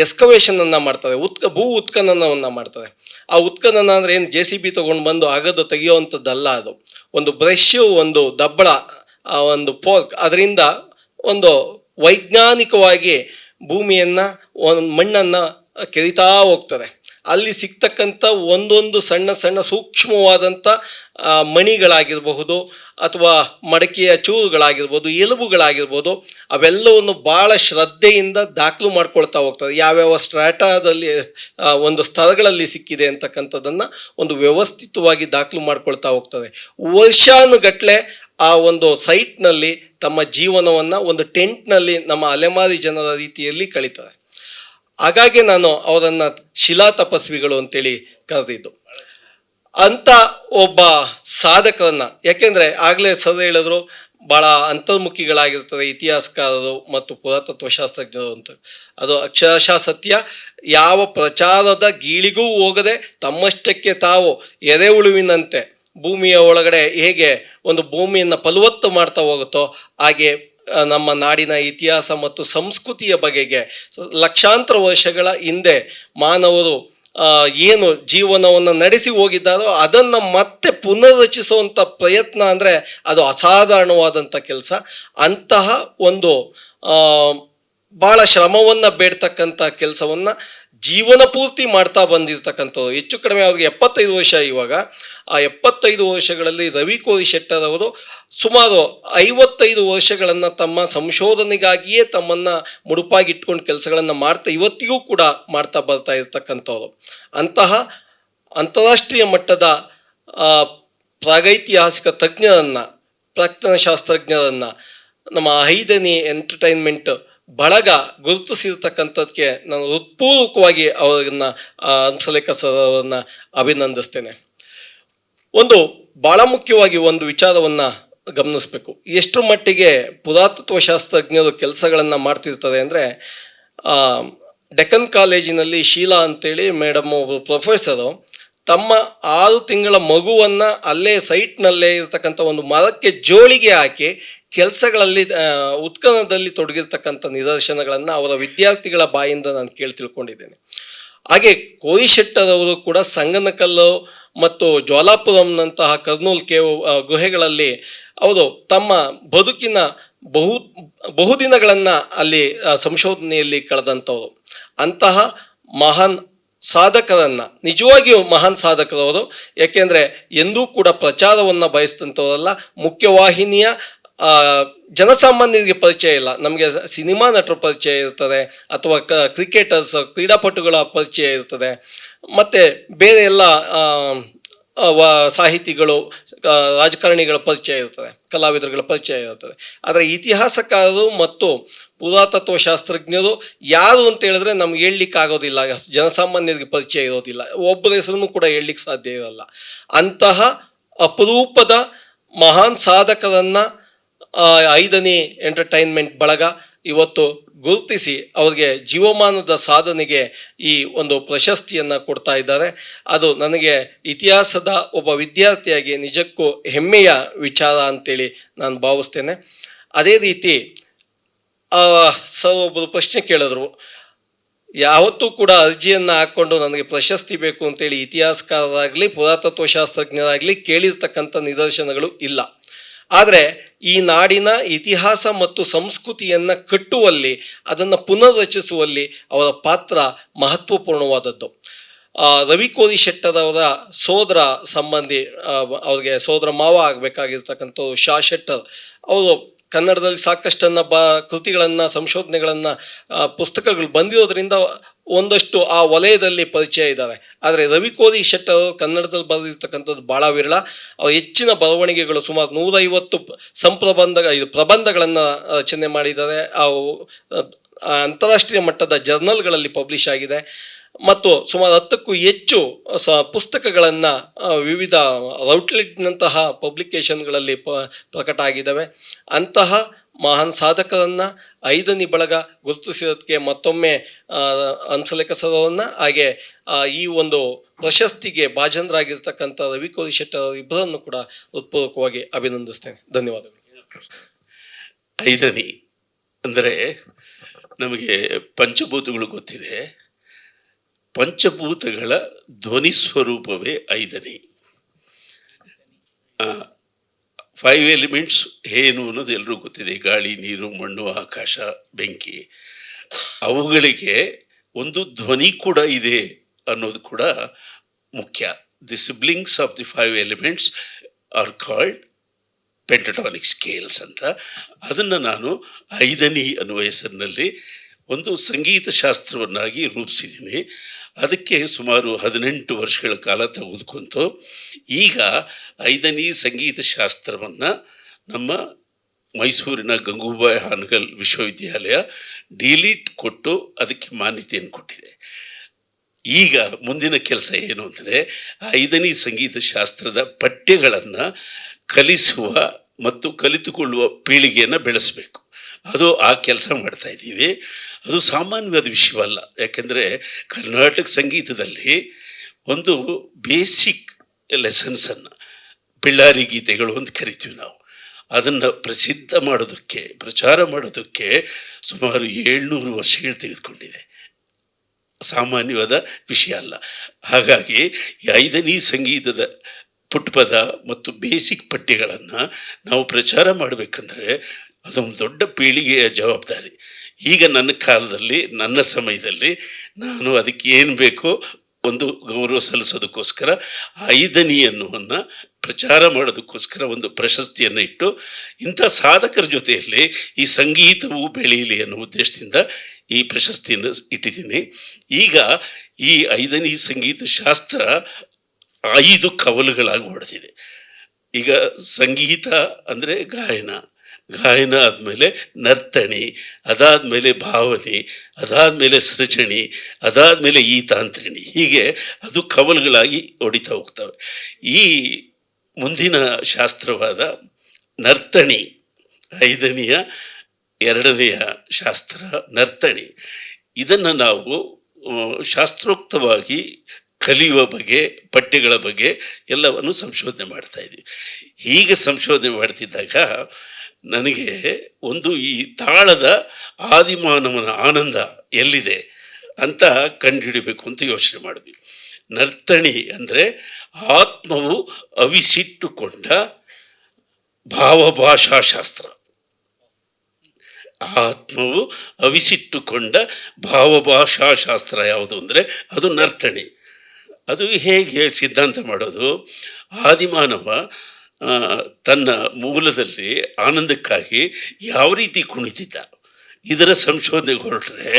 ಎಸ್ಕವೇಷನನ್ನು ಮಾಡ್ತಾರೆ, ಭೂ ಉತ್ಖನನವನ್ನು ಮಾಡ್ತಾರೆ. ಆ ಉತ್ಖನನ ಅಂದರೆ ಏನು ಜೆ ಸಿ ಬಿ ತೊಗೊಂಡು ಬಂದು ಅಗದು ತೆಗೆಯುವಂಥದ್ದಲ್ಲ. ಅದು ಒಂದು ಬ್ರಷು, ಒಂದು ದಬ್ಬಳ, ಒಂದು ಫೋರ್ಕ್, ಅದರಿಂದ ಒಂದು ವೈಜ್ಞಾನಿಕವಾಗಿ ಭೂಮಿಯನ್ನು, ಒಂದು ಮಣ್ಣನ್ನು ಕೆರಿತಾ ಹೋಗ್ತಾರೆ. ಅಲ್ಲಿ ಸಿಗ್ತಕ್ಕಂಥ ಒಂದೊಂದು ಸಣ್ಣ ಸಣ್ಣ ಸೂಕ್ಷ್ಮವಾದಂಥ ಮಣಿಗಳಾಗಿರಬಹುದು, ಅಥವಾ ಮಡಕೆಯ ಚೂರುಗಳಾಗಿರ್ಬೋದು, ಎಲುಬುಗಳಾಗಿರ್ಬೋದು, ಅವೆಲ್ಲವನ್ನು ಭಾಳ ಶ್ರದ್ಧೆಯಿಂದ ದಾಖಲು ಮಾಡ್ಕೊಳ್ತಾ ಹೋಗ್ತಾರೆ. ಯಾವ್ಯಾವ ಸ್ಟ್ರಾಟಾದಲ್ಲಿ ಒಂದು ಸ್ಥಳಗಳಲ್ಲಿ ಸಿಕ್ಕಿದೆ ಅಂತಕ್ಕಂಥದ್ದನ್ನು ಒಂದು ವ್ಯವಸ್ಥಿತವಾಗಿ ದಾಖಲು ಮಾಡ್ಕೊಳ್ತಾ ಹೋಗ್ತಾರೆ. ವರ್ಷಾನುಗಟ್ಟಲೆ ಆ ಒಂದು ಸೈಟ್ನಲ್ಲಿ ತಮ್ಮ ಜೀವನವನ್ನು ಒಂದು ಟೆಂಟ್ನಲ್ಲಿ ನಮ್ಮ ಅಲೆಮಾರಿ ಜನರ ರೀತಿಯಲ್ಲಿ ಕಳೀತಾರೆ. ಹಾಗಾಗಿ ನಾನು ಅವರನ್ನು ಶಿಲಾ ತಪಸ್ವಿಗಳು ಅಂತೇಳಿ ಕರೆದಿದ್ದು. ಅಂಥ ಒಬ್ಬ ಸಾಧಕರನ್ನು, ಯಾಕೆಂದರೆ ಆಗಲೇ ಸರ್ ಹೇಳಿದ್ರು, ಭಾಳ ಅಂತರ್ಮುಖಿಗಳಾಗಿರ್ತದೆ ಇತಿಹಾಸಕಾರರು ಮತ್ತು ಪುರಾತತ್ವಶಾಸ್ತ್ರಜ್ಞರು ಅಂತ. ಅದು ಅಕ್ಷರಶಃ ಸತ್ಯ. ಯಾವ ಪ್ರಚಾರದ ಗೀಳಿಗೂ ಹೋಗದೆ ತಮ್ಮಷ್ಟಕ್ಕೆ ತಾವು ಎರೆಹುಳುವಿನಂತೆ ಭೂಮಿಯ ಒಳಗಡೆ ಹೇಗೆ ಒಂದು ಭೂಮಿಯನ್ನು ಫಲವತ್ತು ಮಾಡ್ತಾ ಹೋಗುತ್ತೋ, ಹಾಗೆ ನಮ್ಮ ನಾಡಿನ ಇತಿಹಾಸ ಮತ್ತು ಸಂಸ್ಕೃತಿಯ ಬಗೆಗೆ ಲಕ್ಷಾಂತರ ವರ್ಷಗಳ ಹಿಂದೆ ಮಾನವರು ಏನು ಜೀವನವನ್ನು ನಡೆಸಿ ಹೋಗಿದ್ದಾರೋ ಅದನ್ನು ಮತ್ತೆ ಪುನರ್ರಚಿಸುವಂಥ ಪ್ರಯತ್ನ ಅಂದರೆ ಅದು ಅಸಾಧಾರಣವಾದಂಥ ಕೆಲಸ. ಅಂತಹ ಒಂದು ಭಾಳ ಶ್ರಮವನ್ನು ಬೇಡ್ತಕ್ಕಂಥ ಕೆಲಸವನ್ನು ಜೀವನ ಪೂರ್ತಿ ಮಾಡ್ತಾ ಬಂದಿರತಕ್ಕಂಥದ್ದು. ಹೆಚ್ಚು ಕಡಿಮೆ ಅವ್ರಿಗೆ 75 ವರ್ಷ ಇವಾಗ. ಆ 75 ವರ್ಷಗಳಲ್ಲಿ ರವಿ ಕೋರಿ ಶೆಟ್ಟರ್ ಅವರು ಸುಮಾರು 55 ವರ್ಷಗಳನ್ನು ತಮ್ಮ ಸಂಶೋಧನೆಗಾಗಿಯೇ ತಮ್ಮನ್ನು ಮುಡುಪಾಗಿಟ್ಕೊಂಡು ಕೆಲಸಗಳನ್ನು ಮಾಡ್ತಾ ಇವತ್ತಿಗೂ ಕೂಡ ಮಾಡ್ತಾ ಬರ್ತಾ ಇರ್ತಕ್ಕಂಥವ್ರು. ಅಂತಹ ಅಂತಾರಾಷ್ಟ್ರೀಯ ಮಟ್ಟದ ಪ್ರಾಗೈತಿಹಾಸಿಕ ತಜ್ಞರನ್ನು, ಪ್ರಾಕ್ತನಶಾಸ್ತ್ರಜ್ಞರನ್ನು ನಮ್ಮ ಐದನೇ ಎಂಟರ್ಟೈನ್ಮೆಂಟ್ ಬಳಗ ಗುರುತಿಸಿರ್ತಕ್ಕಂಥದ್ದಕ್ಕೆ ನಾನು ಹೃತ್ಪೂರ್ವಕವಾಗಿ ಅವರನ್ನು ಹಂಸಲೇಖ ಸರ್ ಅವರನ್ನು ಅಭಿನಂದಿಸ್ತೇನೆ. ಒಂದು ಭಾಳ ಮುಖ್ಯವಾಗಿ ಒಂದು ವಿಚಾರವನ್ನು ಗಮನಿಸಬೇಕು. ಎಷ್ಟು ಮಟ್ಟಿಗೆ ಪುರಾತತ್ವಶಾಸ್ತ್ರಜ್ಞರು ಕೆಲಸಗಳನ್ನು ಮಾಡ್ತಿರ್ತಾರೆ ಅಂದರೆ, ಡೆಕ್ಕನ್ ಕಾಲೇಜಿನಲ್ಲಿ ಶೀಲಾ ಅಂತೇಳಿ ಮೇಡಮ್ ಒಬ್ಬರು ಪ್ರೊಫೆಸರು ತಮ್ಮ 6 ತಿಂಗಳ ಮಗುವನ್ನು ಅಲ್ಲೇ ಸೈಟ್ನಲ್ಲೇ ಇರ್ತಕ್ಕಂಥ ಒಂದು ಮರಕ್ಕೆ ಜೋಳಿಗೆ ಹಾಕಿ ಕೆಲಸಗಳಲ್ಲಿ ಉತ್ಖನನದಲ್ಲಿ ತೊಡಗಿರ್ತಕ್ಕಂಥ ನಿದರ್ಶನಗಳನ್ನು ಅವರ ವಿದ್ಯಾರ್ಥಿಗಳ ಬಾಯಿಂದ ನಾನು ಕೇಳಿ ತಿಳ್ಕೊಂಡಿದ್ದೇನೆ. ಹಾಗೆ ಕೋರಿ ಶೆಟ್ಟರ್ ಅವರು ಕೂಡ ಸಂಗನಕಲ್ಲು ಮತ್ತು ಜ್ವಾಲಾಪುರಂನಂತಹ ಕರ್ನೂಲ್ ಕೇವ್ ಗುಹೆಗಳಲ್ಲಿ ಅವರು ತಮ್ಮ ಬದುಕಿನ ಬಹುದಿನಗಳನ್ನು ಅಲ್ಲಿ ಸಂಶೋಧನೆಯಲ್ಲಿ ಕಳೆದಂಥವರು. ಅಂತಹ ಮಹಾನ್ ಸಾಧಕರನ್ನು, ನಿಜವಾಗಿಯೂ ಮಹಾನ್ ಸಾಧಕರವರು, ಯಾಕೆಂದರೆ ಎಂದೂ ಕೂಡ ಪ್ರಚಾರವನ್ನು ಬಯಸಿದಂಥವರಲ್ಲ. ಮುಖ್ಯವಾಹಿನಿಯ ಜನಸಾಮಾನ್ಯರಿಗೆ ಪರಿಚಯ ಇಲ್ಲ. ನಮಗೆ ಸಿನಿಮಾ ನಟರ ಪರಿಚಯ ಇರ್ತದೆ, ಅಥವಾ ಕ್ರಿಕೆಟರ್ಸ್, ಕ್ರೀಡಾಪಟುಗಳ ಪರಿಚಯ ಇರ್ತದೆ, ಮತ್ತು ಬೇರೆ ಎಲ್ಲ ಸಾಹಿತಿಗಳು, ರಾಜಕಾರಣಿಗಳ ಪರಿಚಯ ಇರ್ತದೆ, ಕಲಾವಿದರುಗಳ ಪರಿಚಯ ಇರ್ತದೆ. ಆದರೆ ಇತಿಹಾಸಕಾರರು ಮತ್ತು ಪುರಾತತ್ವಶಾಸ್ತ್ರಜ್ಞರು ಯಾರು ಅಂತ ಹೇಳಿದ್ರೆ ನಮ್ಗೆ ಹೇಳಲಿಕ್ಕೆ ಆಗೋದಿಲ್ಲ, ಜನಸಾಮಾನ್ಯರಿಗೆ ಪರಿಚಯ ಇರೋದಿಲ್ಲ, ಒಬ್ಬರ ಹೆಸರನ್ನು ಕೂಡ ಹೇಳಲಿಕ್ಕೆ ಸಾಧ್ಯ ಇರೋಲ್ಲ. ಅಂತಹ ಅಪರೂಪದ ಮಹಾನ್ ಸಾಧಕರನ್ನು ಐದನೇ ಎಂಟರ್ಟೈನ್ಮೆಂಟ್ ಬಳಗ ಇವತ್ತು ಗುರುತಿಸಿ ಅವರಿಗೆ ಜೀವಮಾನದ ಸಾಧನೆಗೆ ಈ ಒಂದು ಪ್ರಶಸ್ತಿಯನ್ನು ಕೊಡ್ತಾ ಇದ್ದಾರೆ. ಅದು ನನಗೆ ಇತಿಹಾಸದ ಒಬ್ಬ ವಿದ್ಯಾರ್ಥಿಯಾಗಿ ನಿಜಕ್ಕೂ ಹೆಮ್ಮೆಯ ವಿಚಾರ ಅಂತೇಳಿ ನಾನು ಭಾವಿಸ್ತೇನೆ. ಅದೇ ರೀತಿ ಸರ್ ಒಬ್ಬರು ಪ್ರಶ್ನೆ ಕೇಳಿದ್ರು, ಯಾವತ್ತೂ ಕೂಡ ಅರ್ಜಿಯನ್ನು ಹಾಕ್ಕೊಂಡು ನನಗೆ ಪ್ರಶಸ್ತಿ ಬೇಕು ಅಂತೇಳಿ ಇತಿಹಾಸಕಾರರಾಗಲಿ ಪುರಾತತ್ವಶಾಸ್ತ್ರಜ್ಞರಾಗಲಿ ಕೇಳಿರ್ತಕ್ಕಂಥ ನಿದರ್ಶನಗಳು ಇಲ್ಲ. ಆದರೆ ಈ ನಾಡಿನ ಇತಿಹಾಸ ಮತ್ತು ಸಂಸ್ಕೃತಿಯನ್ನು ಕಟ್ಟುವಲ್ಲಿ, ಅದನ್ನು ಪುನರ್ರಚಿಸುವಲ್ಲಿ ಅವರ ಪಾತ್ರ ಮಹತ್ವಪೂರ್ಣವಾದದ್ದು. ರವಿ ಕೋರಿ ಶೆಟ್ಟರ್ ಅವರ ಸೋದರ ಸಂಬಂಧಿ, ಅವ್ರಿಗೆ ಸೋದರ ಮಾವ ಆಗಬೇಕಾಗಿರ್ತಕ್ಕಂಥವ್ರು ಶಾ ಶೆಟ್ಟರ್ ಅವರು ಕನ್ನಡದಲ್ಲಿ ಸಾಕಷ್ಟನ್ನು ಕೃತಿಗಳನ್ನು, ಸಂಶೋಧನೆಗಳನ್ನು, ಪುಸ್ತಕಗಳು ಬಂದಿರೋದ್ರಿಂದ ಒಂದಷ್ಟು ಆ ವಲಯದಲ್ಲಿ ಪರಿಚಯ ಇದ್ದಾರೆ. ಆದರೆ ರವಿ ಕೋರಿ ಶೆಟ್ಟರ್ ಅವರು ಕನ್ನಡದಲ್ಲಿ ಬರೆದಿರ್ತಕ್ಕಂಥದ್ದು ಭಾಳ ವಿರಳ. ಅವ್ರು ಹೆಚ್ಚಿನ ಬರವಣಿಗೆಗಳು, ಸುಮಾರು 150 ಪ್ರಬಂಧಗಳನ್ನು ರಚನೆ ಮಾಡಿದ್ದಾರೆ. ಅವು ಅಂತಾರಾಷ್ಟ್ರೀಯ ಮಟ್ಟದ ಜರ್ನಲ್ಗಳಲ್ಲಿ ಪಬ್ಲಿಷ್ ಆಗಿದೆ. ಮತ್ತು ಸುಮಾರು 10ಕ್ಕೂ ಹೆಚ್ಚು ಪುಸ್ತಕಗಳನ್ನು ವಿವಿಧ ಔಟ್ಲೆಟ್ನಂತಹ ಪಬ್ಲಿಕೇಶನ್ಗಳಲ್ಲಿ ಪ್ರಕಟ ಆಗಿದ್ದಾವೆ. ಅಂತಹ ಮಹಾನ್ ಸಾಧಕರನ್ನು ಐದನಿ ಬಳಗ ಗುರುತಿಸಿರೋದಕ್ಕೆ ಮತ್ತೊಮ್ಮೆ ಹಂಸಲೇಖ ಸರ್ ಅವರನ್ನು, ಹಾಗೆ ಈ ಒಂದು ಪ್ರಶಸ್ತಿಗೆ ಭಾಜನರಾಗಿರ್ತಕ್ಕಂಥ ರವಿ ಕೋರಿ ಶೆಟ್ಟರ್ ಇಬ್ಬರನ್ನು ಕೂಡ ಹೃತ್ಪೂರ್ವಕವಾಗಿ ಅಭಿನಂದಿಸ್ತೇನೆ. ಧನ್ಯವಾದಗಳು. ಐದನಿ ಅಂದರೆ ನಮಗೆ ಪಂಚಭೂತಗಳು ಗೊತ್ತಿದೆ. ಪಂಚಭೂತಗಳ ಧ್ವನಿ ಸ್ವರೂಪವೇ ಐದನಿ. 5 ಎಲಿಮೆಂಟ್ಸ್ ಏನು ಅನ್ನೋದು ಎಲ್ಲರೂ ಗೊತ್ತಿದೆ. ಗಾಳಿ, ನೀರು, ಮಣ್ಣು, ಆಕಾಶ, ಬೆಂಕಿ. ಅವುಗಳಿಗೆ ಒಂದು ಧ್ವನಿ ಕೂಡ ಇದೆ ಅನ್ನೋದು ಕೂಡ ಮುಖ್ಯ. The siblings of the 5 elements are called pentatonic scales ಅಂತ. ಅದನ್ನು ನಾನು ಐದನಿ ಅನ್ನುವ ಹೆಸರಿನಲ್ಲಿ ಒಂದು ಸಂಗೀತ ಶಾಸ್ತ್ರವನ್ನಾಗಿ ರೂಪಿಸಿದ್ದೀನಿ. ಅದಕ್ಕೆ ಸುಮಾರು 18 ವರ್ಷಗಳ ಕಾಲ ತೆಗೆದುಕೊಂತು. ಈಗ ಐದನಿ ಸಂಗೀತ ಶಾಸ್ತ್ರವನ್ನು ನಮ್ಮ ಮೈಸೂರಿನ ಗಂಗೂಬಾಯಿ ಹಾನಗಲ್ ವಿಶ್ವವಿದ್ಯಾಲಯ ಡಿಲೀಟ್ ಕೊಟ್ಟು ಅದಕ್ಕೆ ಮಾನ್ಯತೆಯನ್ನು ಕೊಟ್ಟಿದೆ. ಈಗ ಮುಂದಿನ ಕೆಲಸ ಏನು ಅಂದರೆ ಐದನಿ ಸಂಗೀತ ಶಾಸ್ತ್ರದ ಪಠ್ಯಗಳನ್ನು ಕಲಿಸುವ ಮತ್ತು ಕಲಿತುಕೊಳ್ಳುವ ಪೀಳಿಗೆಯನ್ನು ಬೆಳೆಸಬೇಕು. ಅದು ಆ ಕೆಲಸ ಮಾಡ್ತಾ ಇದ್ದೀವಿ. ಅದು ಸಾಮಾನ್ಯವಾದ ವಿಷಯವಲ್ಲ. ಯಾಕೆಂದರೆ ಕರ್ನಾಟಕ ಸಂಗೀತದಲ್ಲಿ ಒಂದು ಬೇಸಿಕ್ ಲೆಸನ್ಸನ್ನು, ಪಿಳ್ಳಾರಿ ಗೀತೆಗಳು ಅಂತ ಕರಿತೀವಿ ನಾವು, ಅದನ್ನು ಪ್ರಸಿದ್ಧ ಮಾಡೋದಕ್ಕೆ, ಪ್ರಚಾರ ಮಾಡೋದಕ್ಕೆ ಸುಮಾರು 700 ವರ್ಷಗಳು ತೆಗೆದುಕೊಂಡಿದೆ. ಸಾಮಾನ್ಯವಾದ ವಿಷಯ ಅಲ್ಲ. ಹಾಗಾಗಿ ಈ ಐದನಿ ಸಂಗೀತದ ಪುಟ್ಪದ ಮತ್ತು ಬೇಸಿಕ್ ಪಠ್ಯಗಳನ್ನು ನಾವು ಪ್ರಚಾರ ಮಾಡಬೇಕಂದ್ರೆ ಅದೊಂದು ದೊಡ್ಡ ಪೀಳಿಗೆಯ ಜವಾಬ್ದಾರಿ. ಈಗ ನನ್ನ ಕಾಲದಲ್ಲಿ, ನನ್ನ ಸಮಯದಲ್ಲಿ ನಾನು ಅದಕ್ಕೆ ಏನು ಬೇಕೋ ಒಂದು ಗೌರವ ಸಲ್ಲಿಸೋದಕ್ಕೋಸ್ಕರ ಐದನಿ ಅನ್ನುವನ್ನು ಪ್ರಚಾರ ಮಾಡೋದಕ್ಕೋಸ್ಕರ ಒಂದು ಪ್ರಶಸ್ತಿಯನ್ನು ಇಟ್ಟು ಇಂಥ ಸಾಧಕರ ಜೊತೆಯಲ್ಲಿ ಈ ಸಂಗೀತವು ಬೆಳೀಲಿ ಅನ್ನೋ ಉದ್ದೇಶದಿಂದ ಈ ಪ್ರಶಸ್ತಿಯನ್ನು ಇಟ್ಟಿದ್ದೀನಿ. ಈಗ ಈ ಐದನಿ ಸಂಗೀತ ಶಾಸ್ತ್ರ 5 ಕವಲುಗಳಾಗಿ ಹೊಡೆದಿದೆ. ಈಗ ಸಂಗೀತ ಅಂದರೆ ಗಾಯನ, ಗಾಯನ ಆದಮೇಲೆ ನರ್ತಣಿ, ಅದಾದಮೇಲೆ ಭಾವನೆ, ಅದಾದಮೇಲೆ ಸೃಜನಿ, ಅದಾದಮೇಲೆ ಈ ತಾಂತ್ರಿಣಿ, ಹೀಗೆ ಅದು ಕವಲುಗಳಾಗಿ ಹೊಡಿತಾ ಹೋಗ್ತವೆ. ಈ ಮುಂದಿನ ಶಾಸ್ತ್ರವಾದ ನರ್ತಣಿ, ಐದನಿಯ 2ನೆಯ ಶಾಸ್ತ್ರ ನರ್ತಣಿ, ಇದನ್ನು ನಾವು ಶಾಸ್ತ್ರೋಕ್ತವಾಗಿ ಕಲಿಯುವ ಬಗ್ಗೆ, ಪಠ್ಯಗಳ ಬಗ್ಗೆ ಎಲ್ಲವನ್ನು ಸಂಶೋಧನೆ ಮಾಡ್ತಾಯಿದ್ವಿ. ಹೀಗೆ ಸಂಶೋಧನೆ ಮಾಡ್ತಿದ್ದಾಗ ನನಗೆ ಒಂದು ಈ ತಾಳದ ಆದಿಮಾನವನ ಆನಂದ ಎಲ್ಲಿದೆ ಅಂತ ಕಂಡುಹಿಡಿಬೇಕು ಅಂತ ಯೋಚನೆ ಮಾಡಿದ್ವಿ. ನರ್ತಣಿ ಅಂದರೆ ಆತ್ಮವು ಅವಿಸಿಟ್ಟುಕೊಂಡ ಭಾವಭಾಷಾಶಾಸ್ತ್ರ. ಆತ್ಮವು ಅವಿಸಿಟ್ಟುಕೊಂಡ ಭಾವಭಾಷಾಶಾಸ್ತ್ರ ಯಾವುದು ಅಂದರೆ ಅದು ನರ್ತಣಿ. ಅದು ಹೇಗೆ ಸಿದ್ಧಾಂತ ಮಾಡೋದು? ಆದಿಮಾನವ ತನ್ನ ಮೂಲದಲ್ಲಿ ಆನಂದಕ್ಕಾಗಿ ಯಾವ ರೀತಿ ಕುಣಿತಿದ್ದ, ಇದರ ಸಂಶೋಧನೆಗೆ ಹೊರಟ್ರೆ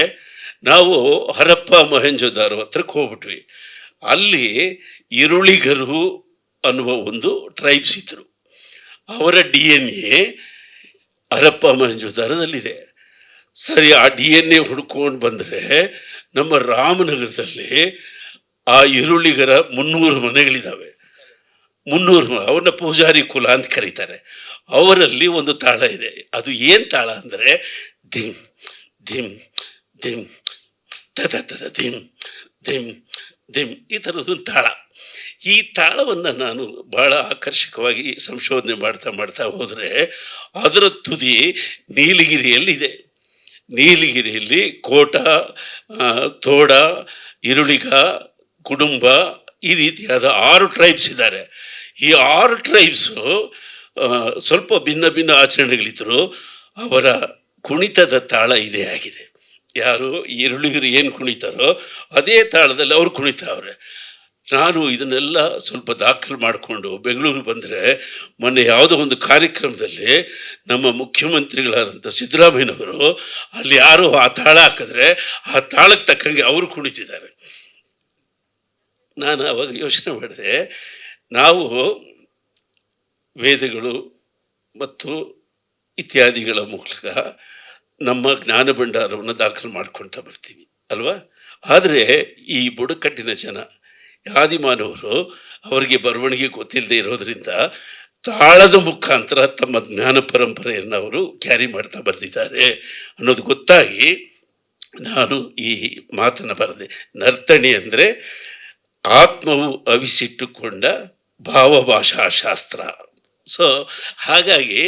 ನಾವು ಹರಪ್ಪ ಮೊಹೆಂಜೊದಾರೋ ಹತ್ರಕ್ಕೆ ಹೋಗ್ಬಿಟ್ವಿ. ಅಲ್ಲಿ ಈರುಳಿಗರು ಅನ್ನುವ ಒಂದು ಟ್ರೈಬ್ಸ್ ಇದ್ದರು. ಅವರ DNA ಹರಪ್ಪ ಮೊಹೆಂಜೊದಾರದಲ್ಲಿದೆ. ಸರಿ, ಆ DNA ಹುಡ್ಕೊಂಡು ಬಂದರೆ ನಮ್ಮ ರಾಮನಗರದಲ್ಲಿ ಆ ಈರುಳ್ಳಿಗರ 300 ಮನೆಗಳಿದ್ದಾವೆ. 300 ಅವ್ರನ್ನ ಪೂಜಾರಿ ಕುಲ ಅಂತ ಕರೀತಾರೆ. ಅವರಲ್ಲಿ ಒಂದು ತಾಳ ಇದೆ. ಅದು ಏನು ತಾಳ ಅಂದರೆ ಧಿಮ್ ಧಿಮ್ ಧಿಮ್ ತದ ತದ ಧಿಮ್ ಧಿಮ್ ಧಿಮ್, ಈ ಥರದೊಂದು ತಾಳ. ಈ ತಾಳವನ್ನು ನಾನು ಭಾಳ ಆಕರ್ಷಕವಾಗಿ ಸಂಶೋಧನೆ ಮಾಡ್ತಾ ಹೋದರೆ ಅದರ ತುದಿ ನೀಲಗಿರಿಯಲ್ಲಿದೆ. ನೀಲಗಿರಿಯಲ್ಲಿ ಕೋಟ, ತೋಡ, ಈರುಳಿಗ, ಕುಡುಂಬ, ಈ ರೀತಿಯಾದ 6 ಟ್ರೈಬ್ಸ್ ಇದ್ದಾರೆ. ಈ 6 ಟ್ರೈಬ್ಸು ಸ್ವಲ್ಪ ಭಿನ್ನ ಭಿನ್ನ ಆಚರಣೆಗಳಿದ್ದರು. ಅವರ ಕುಣಿತದ ತಾಳ ಇದೇ ಆಗಿದೆ. ಯಾರು ಈರುಳಿಗರು ಏನು ಕುಣಿತಾರೋ ಅದೇ ತಾಳದಲ್ಲಿ ಅವರು ಕುಣಿತಾವ್ರೆ. ನಾನು ಇದನ್ನೆಲ್ಲ ಸ್ವಲ್ಪ ದಾಖಲು ಮಾಡಿಕೊಂಡು ಬೆಂಗಳೂರಿಗೆ ಬಂದರೆ, ಮೊನ್ನೆ ಯಾವುದೋ ಒಂದು ಕಾರ್ಯಕ್ರಮದಲ್ಲಿ ನಮ್ಮ ಮುಖ್ಯಮಂತ್ರಿಗಳಾದಂಥ ಸಿದ್ದರಾಮಯ್ಯನವರು ಅಲ್ಲಿ ಯಾರು ಆ ತಾಳ ಹಾಕಿದ್ರೆ ಆ ತಾಳಕ್ಕೆ ತಕ್ಕಂಗೆ ಅವರು ಕುಣಿತಿದ್ದಾರೆ. ನಾನು ಅವಾಗ ಯೋಚನೆ ಮಾಡಿದೆ, ನಾವು ವೇದಗಳು ಮತ್ತು ಇತ್ಯಾದಿಗಳ ಮೂಲಕ ನಮ್ಮ ಜ್ಞಾನ ಭಂಡಾರವನ್ನು ದಾಖಲು ಮಾಡ್ಕೊಳ್ತಾ ಬರ್ತೀವಿ ಅಲ್ವಾ. ಆದರೆ ಈ ಬುಡಕಟ್ಟಿನ ಜನ, ಆದಿಮಾನವರು, ಅವರಿಗೆ ಬರವಣಿಗೆ ಗೊತ್ತಿಲ್ಲದೆ ಇರೋದರಿಂದ ತಾಳದ ಮುಖಾಂತರ ತಮ್ಮ ಜ್ಞಾನ ಪರಂಪರೆಯನ್ನು ಅವರು ಕ್ಯಾರಿ ಮಾಡ್ತಾ ಬಂದಿದ್ದಾರೆ ಅನ್ನೋದು ಗೊತ್ತಾಗಿ ನಾನು ಈ ಮಾತನ್ನು ಬರೆದೆ. ನರ್ತಣಿ ಅಂದರೆ ಆತ್ಮವು ಅವಿಸಿಟ್ಟುಕೊಂಡ ಭಾವಭಾಷಾಶಾಸ್ತ್ರ. ಸೊ ಹಾಗಾಗಿ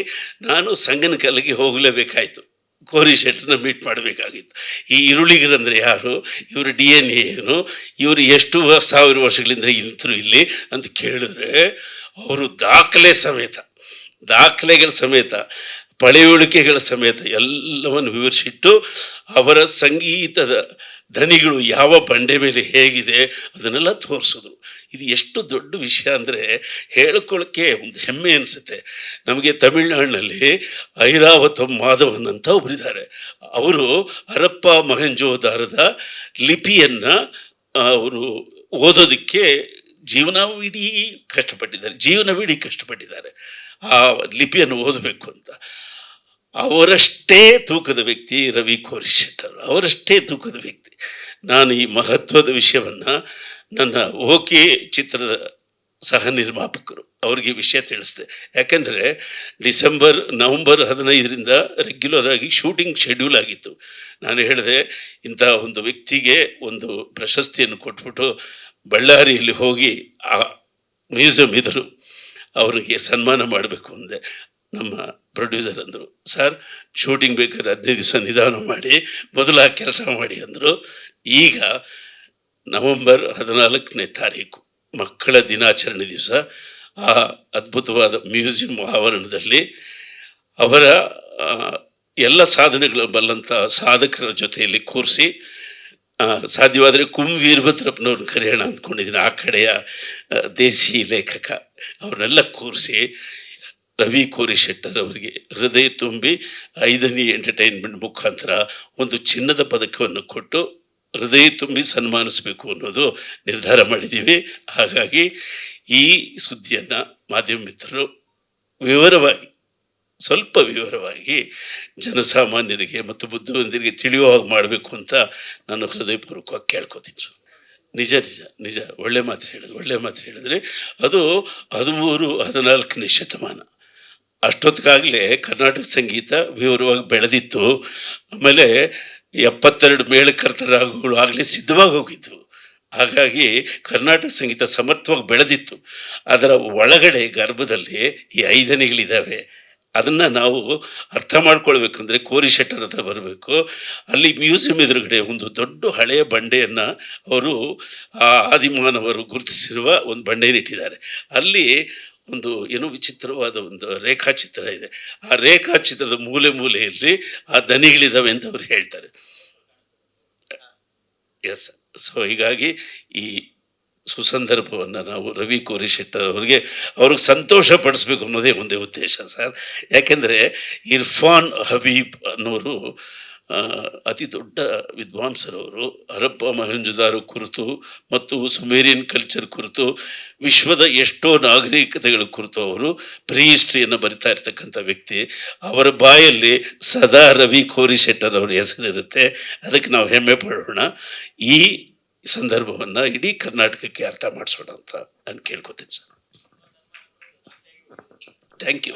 ನಾನು ಸಂಗನಕಲ್ಲಿಗೆ ಹೋಗಲೇಬೇಕಾಯಿತು, ಕೋರಿ ಶೆಟ್ಟರ್ನ ಮೀಟ್ ಮಾಡಬೇಕಾಗಿತ್ತು. ಈ ಈರುಳಿಗರಂದರೆ ಯಾರು, ಇವರು DNA ಏನು, ಇವರು ಎಷ್ಟು 1000 ವರ್ಷಗಳಿಂದ ಇದ್ರು ಇಲ್ಲಿ ಅಂತ ಕೇಳಿದ್ರೆ ಅವರು ದಾಖಲೆಗಳ ಸಮೇತ ಪಳೆಯುಳಿಕೆಗಳ ಸಮೇತ ಎಲ್ಲವನ್ನು ವಿವರಿಸಿಟ್ಟು ಅವರ ಸಂಗೀತದ ಧ್ವನಿಗಳು ಯಾವ ಬಂಡೆ ಮೇಲೆ ಹೇಗಿದೆ ಅದನ್ನೆಲ್ಲ ತೋರಿಸಿದ್ರು. ಇದು ಎಷ್ಟು ದೊಡ್ಡ ವಿಷಯ ಅಂದರೆ ಹೇಳ್ಕೊಳ್ಳೋಕ್ಕೆ ಒಂದು ಹೆಮ್ಮೆ ಅನಿಸುತ್ತೆ ನಮಗೆ. ತಮಿಳ್ನಾಡಿನಲ್ಲಿ ಐರಾವತಂ ಮಾಧವನ್ ಅಂತ ಒಬ್ಬರಿದ್ದಾರೆ. ಅವರು ಹರಪ್ಪ ಮೊಹೆಂಜೋದಾರದ ಲಿಪಿಯನ್ನು ಅವರು ಓದೋದಕ್ಕೆ ಜೀವನವಿಡೀ ಕಷ್ಟಪಟ್ಟಿದ್ದಾರೆ ಆ ಲಿಪಿಯನ್ನು ಓದಬೇಕು ಅಂತ. ಅವರಷ್ಟೇ ತೂಕದ ವ್ಯಕ್ತಿ ರವಿ ಕೋರಿ ಶೆಟ್ಟರ್, ಅವರಷ್ಟೇ ತೂಕದ ವ್ಯಕ್ತಿ. ನಾನು ಈ ಮಹತ್ವದ ವಿಷಯವನ್ನು ನನ್ನ ಓಕೆ ಚಿತ್ರದ ಸಹ ನಿರ್ಮಾಪಕರು ಅವರಿಗೆ ವಿಷಯ ತಿಳಿಸಿದೆ. ಯಾಕೆಂದರೆ ನವಂಬರ್ 15ರಿಂದ ರೆಗ್ಯುಲರ್ ಆಗಿ ಶೂಟಿಂಗ್ ಶೆಡ್ಯೂಲ್ ಆಗಿತ್ತು. ನಾನು ಹೇಳಿದೆ, ಇಂಥ ಒಂದು ವ್ಯಕ್ತಿಗೆ ಒಂದು ಪ್ರಶಸ್ತಿಯನ್ನು ಕೊಟ್ಬಿಟ್ಟು ಬಳ್ಳಾರಿಯಲ್ಲಿ ಹೋಗಿ ಆ ಮ್ಯೂಸಿಯಂ ಇದ್ದರು ಅವರಿಗೆ ಸನ್ಮಾನ ಮಾಡಬೇಕು ಅಂದೆ. ನಮ್ಮ ಪ್ರೊಡ್ಯೂಸರ್ ಅಂದರು, ಸರ್ ಶೂಟಿಂಗ್ ಬೇಕಾದ್ರೆ 15 ದಿವಸ ನಿಧಾನ ಮಾಡಿ ಮೊದಲು ಆ ಕೆಲಸ ಮಾಡಿ ಅಂದರು. ಈಗ ನವಂಬರ್ 14ನೇ ತಾರೀಕು ಮಕ್ಕಳ ದಿನಾಚರಣೆ ದಿವಸ ಆ ಅದ್ಭುತವಾದ ಮ್ಯೂಸಿಯಂ ಆವರಣದಲ್ಲಿ ಅವರ ಎಲ್ಲ ಸಾಧನೆಗಳು ಬಲ್ಲಂಥ ಸಾಧಕರ ಜೊತೆಯಲ್ಲಿ ಕೂರಿಸಿ, ಸಾಧ್ಯವಾದರೆ ವೀರಭದ್ರಪ್ಪನವ್ರನ್ನ ಕರೆಯೋಣ ಅಂದ್ಕೊಂಡಿದ್ದೀನಿ, ಆ ಕಡೆಯ ದೇಸಿ ಲೇಖಕ, ಅವ್ರನ್ನೆಲ್ಲ ಕೂರಿಸಿ ರವಿ ಕೋರಿ ಶೆಟ್ಟರ್ ಅವರಿಗೆ ಹೃದಯ ತುಂಬಿ 5ನೇ ಎಂಟರ್ಟೈನ್ಮೆಂಟ್ ಮುಖಾಂತರ ಒಂದು ಚಿನ್ನದ ಪದಕವನ್ನು ಕೊಟ್ಟು ಹೃದಯ ತುಂಬಿ ಸನ್ಮಾನಿಸಬೇಕು ಅನ್ನೋದು ನಿರ್ಧಾರ ಮಾಡಿದ್ದೀವಿ. ಹಾಗಾಗಿ ಈ ಸುದ್ದಿಯನ್ನು ಮಾಧ್ಯಮ ಮಿತ್ರರು ಸ್ವಲ್ಪ ವಿವರವಾಗಿ ಜನಸಾಮಾನ್ಯರಿಗೆ ಮತ್ತು ಬುದ್ಧಿವಂತರಿಗೆ ತಿಳಿಯುವ ಹಾಗೆ ಮಾಡಬೇಕು ಅಂತ ನಾನು ಹೃದಯಪೂರ್ವಕವಾಗಿ ಕೇಳ್ಕೊತೀನಿ ಸರ್. ನಿಜ ಒಳ್ಳೆ ಮಾತು ಹೇಳಿದ್ರೆ ಅದು 13-14ನೇ ಶತಮಾನ. ಅಷ್ಟೊತ್ತಿಗಾಗಲೇ ಕರ್ನಾಟಕ ಸಂಗೀತ ವಿವರವಾಗಿ ಬೆಳೆದಿತ್ತು. ಆಮೇಲೆ 72 ಮೇಳಕರ್ತ ರಾಗಗಳು ಆಗಲೇ ಸಿದ್ಧವಾಗಿ ಹೋಗಿದ್ವು. ಹಾಗಾಗಿ ಕರ್ನಾಟಕ ಸಂಗೀತ ಸಮರ್ಥವಾಗಿ ಬೆಳೆದಿತ್ತು. ಅದರ ಒಳಗಡೆ ಗರ್ಭದಲ್ಲಿ ಈ 5 ದನಿಗಳಿದ್ದಾವೆ. ಅದನ್ನು ನಾವು ಅರ್ಥ ಮಾಡ್ಕೊಳ್ಬೇಕಂದ್ರೆ ಕೋರಿ ಶೆಟ್ಟರ್ ಹತ್ರ ಬರಬೇಕು. ಅಲ್ಲಿ ಮ್ಯೂಸಿಯಂ ಎದುರುಗಡೆ ಒಂದು ದೊಡ್ಡ ಹಳೆಯ ಬಂಡೆಯನ್ನು ಅವರು ಆದಿಮಾನವರು ಗುರುತಿಸಿರುವ ಒಂದು ಬಂಡೆಯನ್ನು ಇಟ್ಟಿದ್ದಾರೆ. ಅಲ್ಲಿ ಒಂದು ಏನೋ ವಿಚಿತ್ರವಾದ ಒಂದು ರೇಖಾಚಿತ್ರ ಇದೆ. ಆ ರೇಖಾಚಿತ್ರದ ಮೂಲೆಯಲ್ಲಿ ಆ ದನಿಗಳಿದ್ದಾವೆ ಅಂತ ಅವ್ರು ಹೇಳ್ತಾರೆ. ಎಸ್. ಸೊ ಹೀಗಾಗಿ ಈ ಸುಸಂದರ್ಭವನ್ನು ನಾವು ರವಿ ಕೋರಿ ಶೆಟ್ಟರ್ ಅವ್ರಿಗೆ ಸಂತೋಷ ಪಡಿಸ್ಬೇಕು ಅನ್ನೋದೇ ಒಂದೇ ಉದ್ದೇಶ ಸರ್. ಯಾಕೆಂದರೆ ಇರ್ಫಾನ್ ಹಬೀಬ್ ಅನ್ನೋರು ಅತಿ ದೊಡ್ಡ ವಿದ್ವಾಂಸರವರು. ಹರಪ್ಪ ಮೊಹೆಂಜೊದಾರೋ ಕುರಿತು ಮತ್ತು ಸುಮೇರಿಯನ್ ಕಲ್ಚರ್ ಕುರಿತು ವಿಶ್ವದ ಎಷ್ಟೋ ನಾಗರಿಕತೆಗಳ ಕುರಿತು ಅವರು ಹಿಸ್ಟ್ರಿಯನ್ನು ಬರಿತಾ ಇರ್ತಕ್ಕಂಥ ವ್ಯಕ್ತಿ. ಅವರ ಬಾಯಲ್ಲಿ ಸದಾ ರವಿ ಕೋರಿ ಶೆಟ್ಟರ್ ಅವರ ಹೆಸರಿರುತ್ತೆ. ಅದಕ್ಕೆ ನಾವು ಹೆಮ್ಮೆ ಪಡೋಣ. ಈ ಸಂದರ್ಭವನ್ನು ಇಡೀ ಕರ್ನಾಟಕಕ್ಕೆ ಅರ್ಥ ಮಾಡಿಸೋಣ ಅಂತ ನಾನು ಕೇಳ್ಕೊತೀನಿ ಸರ್. Thank you.